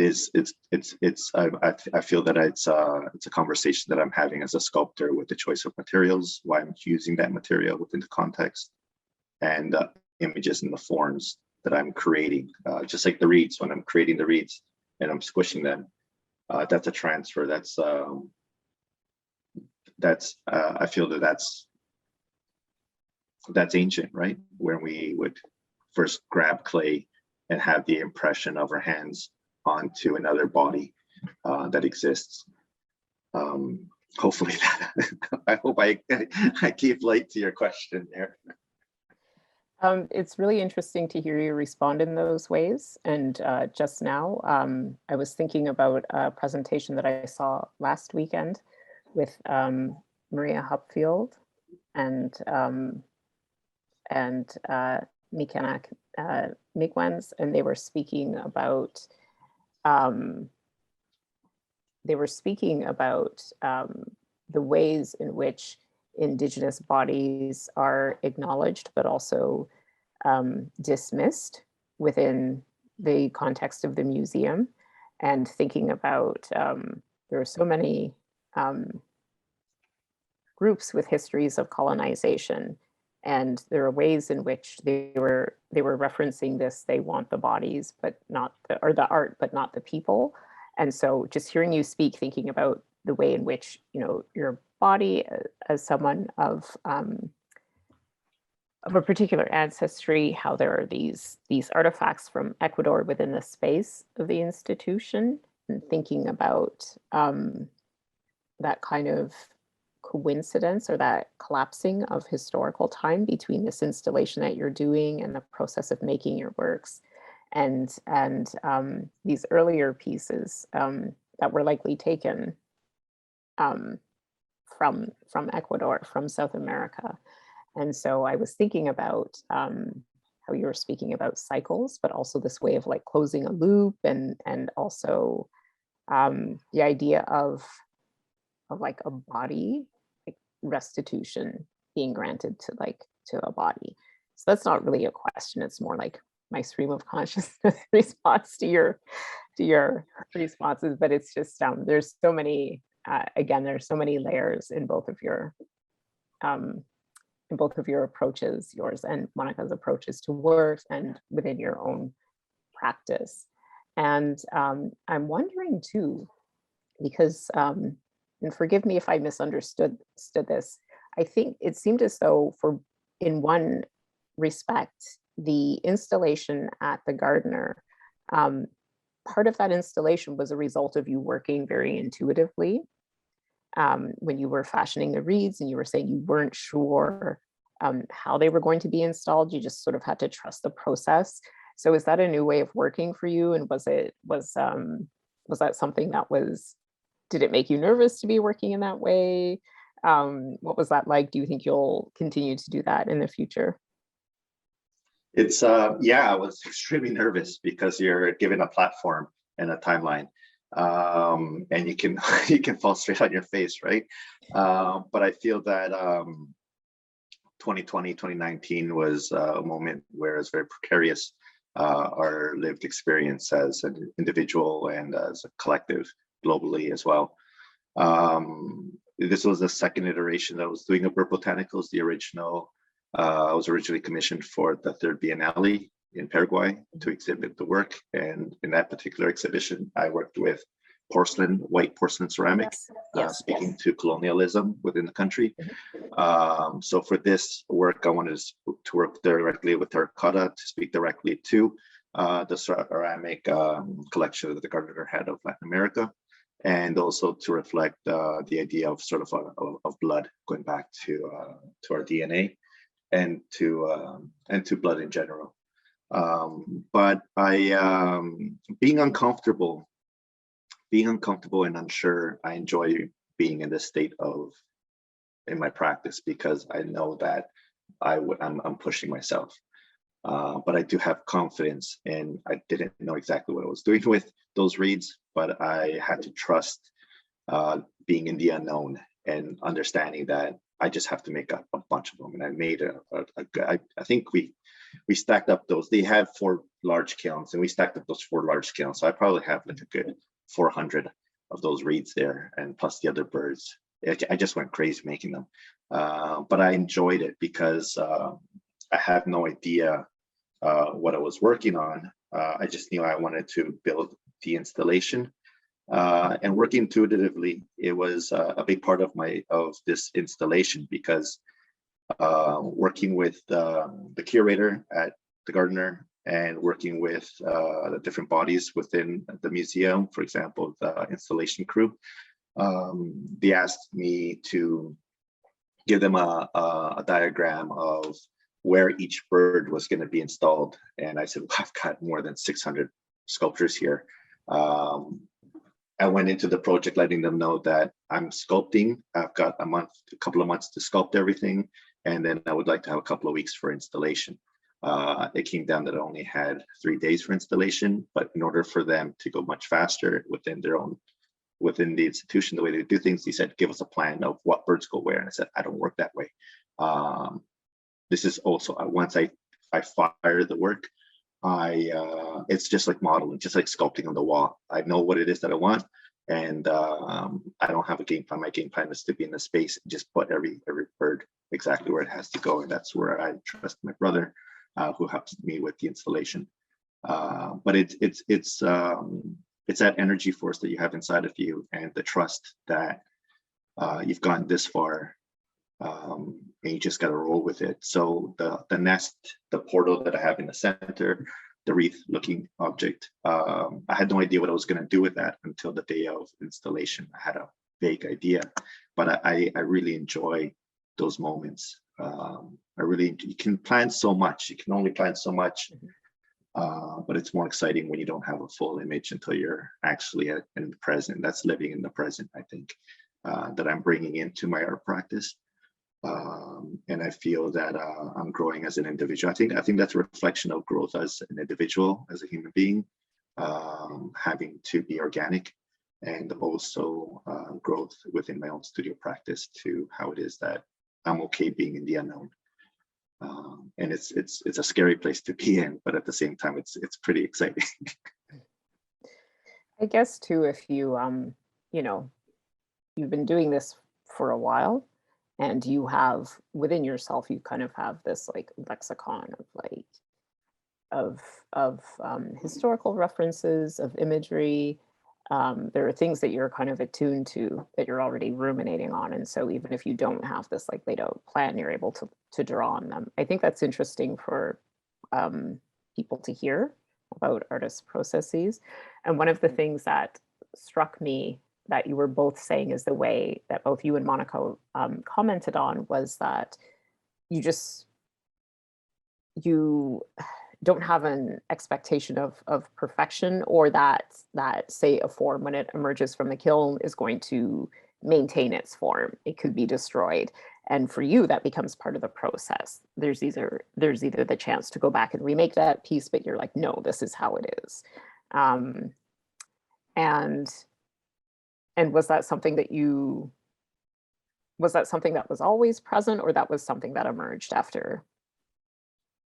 feel that it's a conversation that I'm having as a sculptor with the choice of materials, why I'm using that material within the context, and images and the forms that I'm creating. Just like the reeds, when I'm creating the reeds and I'm squishing them, that's a transfer. I feel that's ancient, right? Where we would first grab clay and have the impression of our hands onto another body that exists. Hopefully I hope I keep light to your question there. It's really interesting to hear you respond in those ways. And just now, I was thinking about a presentation that I saw last weekend with Maria Hupfield and Mikanak Migwens, and they were speaking about the ways in which Indigenous bodies are acknowledged, but also dismissed within the context of the museum, and thinking about there are so many groups with histories of colonization, and there are ways in which they were referencing this. They want the bodies, but not the art, but not the people. And so, just hearing you speak, thinking about the way in which your body, as someone of a particular ancestry, how there are these artifacts from Ecuador within the space of the institution, and thinking about that kind of coincidence or that collapsing of historical time between this installation that you're doing and the process of making your works, and these earlier pieces that were likely taken from Ecuador, from South America. And so I was thinking about how you were speaking about cycles, but also this way of like closing a loop, and also the idea of like a body, like restitution being granted to a body. So that's not really a question. It's more like my stream of consciousness response to your responses. But it's just there's so many there's so many layers in both of your approaches, yours and Monica's approaches to work, and within your own practice. And I'm wondering too, because and forgive me if I misunderstood this, I think it seemed as though in one respect, the installation at the Gardener, part of that installation was a result of you working very intuitively. When you were fashioning the reeds, and you were saying you weren't sure how they were going to be installed, you just sort of had to trust the process. So is that a new way of working for you? And was that something that did it make you nervous to be working in that way? What was that like? Do you think you'll continue to do that in the future? It's I was extremely nervous because you're given a platform and a timeline, and you can fall straight on your face, right? But I feel that 2020, 2019 was a moment where it's very precarious, our lived experience as an individual and as a collective globally as well. This was the second iteration that I was doing of Botanicals. The original, I was originally commissioned for the third Biennale in Paraguay to exhibit the work. And in that particular exhibition, I worked with porcelain, white porcelain ceramic, Yes. speaking to colonialism within the country. So for this work, I wanted to work directly with terracotta, to speak directly to the ceramic collection that the gardener had of Latin America, and also to reflect the idea of sort of blood, going back to our DNA and to blood in general. But I, being uncomfortable and unsure, I enjoy being in this state in my practice, because I know that I'm pushing myself. But I do have confidence, and I didn't know exactly what I was doing with those reads, but I had to trust being in the unknown and understanding that I just have to make a bunch of them. And I made I think we stacked up those. They have 4 large kilns, and we stacked up those 4 large kilns. So I probably have like a good 400 of those reeds there, and plus the other birds. I just went crazy making them. But I enjoyed it because I had no idea what I was working on. I just knew I wanted to build the installation, and working intuitively. It was a big part of this installation, because working with the curator at the gardener, and working with the different bodies within the museum, for example, the installation crew, they asked me to give them a diagram of where each bird was going to be installed. And I said, well, I've got more than 600 sculptures here. I went into the project letting them know that I'm sculpting. I've got a couple of months to sculpt everything, and then I would like to have a couple of weeks for installation. It came down that I only had 3 days for installation, but in order for them to go much faster within the institution, the way they do things, they said, give us a plan of what birds go where. And I said, I don't work that way. This is also, once I fire the work, it's just like modeling, just like sculpting on the wall. I know what it is that I want, and I don't have a game plan. My game plan is to be in the space and just put every bird exactly where it has to go. And that's where I trust my brother, who helps me with the installation. But it's that energy force that you have inside of you, and the trust that you've gone this far, and you just got to roll with it. So the nest, the portal that I have in the center, the wreath-looking object, I had no idea what I was going to do with that until the day of installation. I had a vague idea, but I really enjoy those moments. You can plan so much. You can only plan so much. But it's more exciting when you don't have a full image until you're actually in the present. That's living in the present, I think, that I'm bringing into my art practice. And I feel that I'm growing as an individual. I think that's a reflection of growth as an individual, as a human being, having to be organic, and also growth within my own studio practice to how it is that I'm okay being in the unknown. And it's a scary place to be in, but at the same time, it's pretty exciting. I guess too, if you you've been doing this for a while, and you have within yourself, you kind of have this like lexicon of historical references, of imagery. There are things that you're kind of attuned to, that you're already ruminating on. And so even if you don't have this like laid out plan, you're able to draw on them. I think that's interesting for people to hear about artists' processes. And one of the things that struck me that you were both saying is the way that both you and Monica commented on was that you don't have an expectation of perfection, or that say a form when it emerges from the kiln is going to maintain its form. It could be destroyed. And for you, that becomes part of the process. There's either the chance to go back and remake that piece, but you're like, no, this is how it is. And was that something that was always present, or that was something that emerged after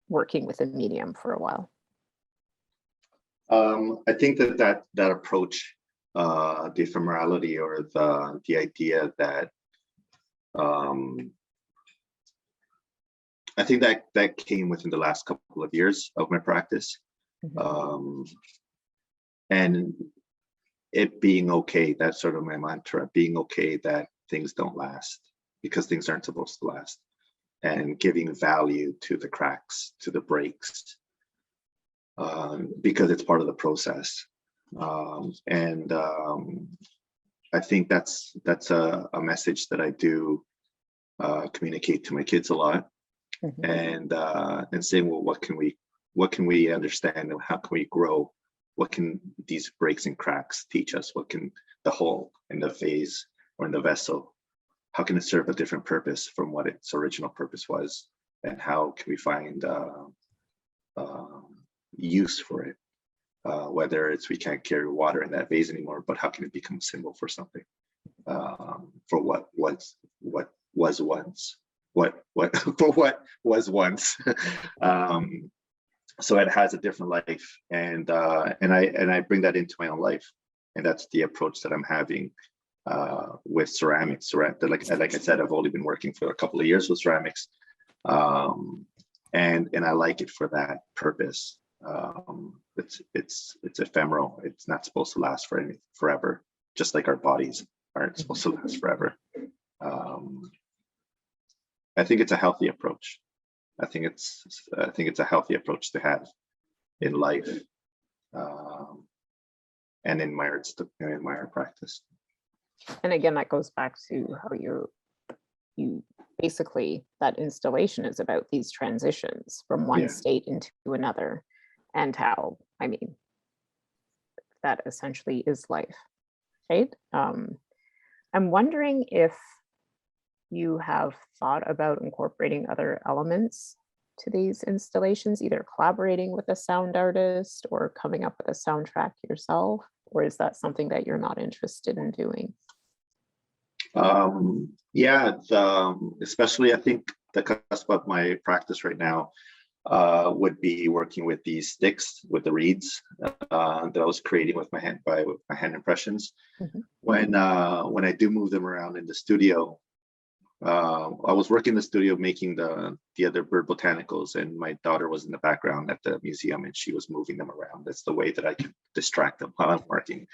working with a medium for a while? I think that approach, the ephemerality, or the idea that I think that came within the last couple of years of my practice. Mm-hmm. And it being okay. That's sort of my mantra, being okay that things don't last because things aren't supposed to last, and giving value to the cracks, to the breaks, because it's part of the process. I think that's a message that I do communicate to my kids a lot, and saying, well, what can we understand, and how can we grow? What can these breaks and cracks teach us? What can the hole in the vase or in the vessel, how can it serve a different purpose from what its original purpose was? And how can we find use for it? Whether it's we can't carry water in that vase anymore, but how can it become a symbol for something? For what was once, for what was once. So it has a different life, and I bring that into my own life, and that's the approach that I'm having with ceramics. Like I said, I've only been working for a couple of years with ceramics, and I like it for that purpose. It's ephemeral. It's not supposed to last forever, just like our bodies aren't supposed to last forever. I think it's a healthy approach. I think it's a healthy approach to have in life, and in my art practice. And again, that goes back to how you basically, that installation is about these transitions from one state into another, and how, I mean, that essentially is life, right? I'm wondering if you have thought about incorporating other elements to these installations, either collaborating with a sound artist or coming up with a soundtrack yourself, or is that something that you're not interested in doing? Yeah, especially I think the cusp of my practice right now would be working with these sticks, with the reeds that I was creating with my hand impressions. When I do move them around in the studio, I was working in the studio making the other bird botanicals, and my daughter was in the background at the museum, and she was moving them around. That's the way that I can distract them while I'm working.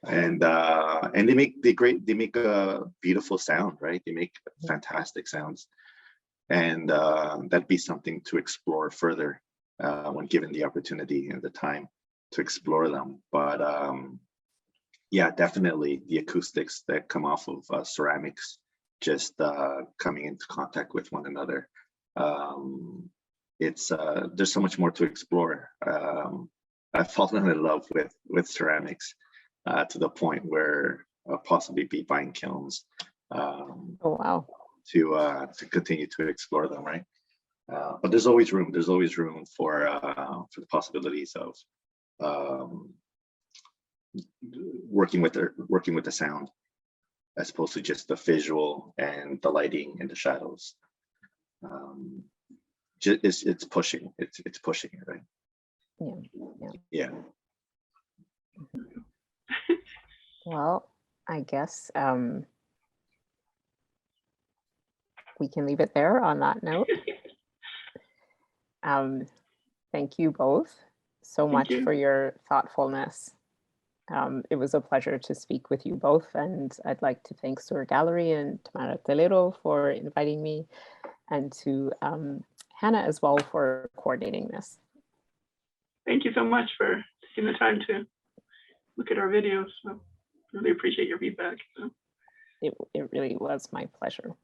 And they make a beautiful sound, right? They make fantastic sounds, and that'd be something to explore further when given the opportunity and the time to explore them. But yeah, definitely the acoustics that come off of ceramics, just coming into contact with one another. There's so much more to explore. I've fallen in love with ceramics to the point where I'll possibly be buying kilns. Oh, wow. To continue to explore them, right? But there's always room. There's always room for the possibilities of working with the sound, as opposed to just the visual and the lighting and the shadows. It's pushing. It's pushing it, right? Yeah. Well, I guess we can leave it there on that note. Thank you both so much for your thoughtfulness. It was a pleasure to speak with you both, and I'd like to thank Sur Gallery and Tamara Telero for inviting me, and to Hannah as well for coordinating this. Thank you so much for taking the time to look at our videos. So really appreciate your feedback. So. It really was my pleasure.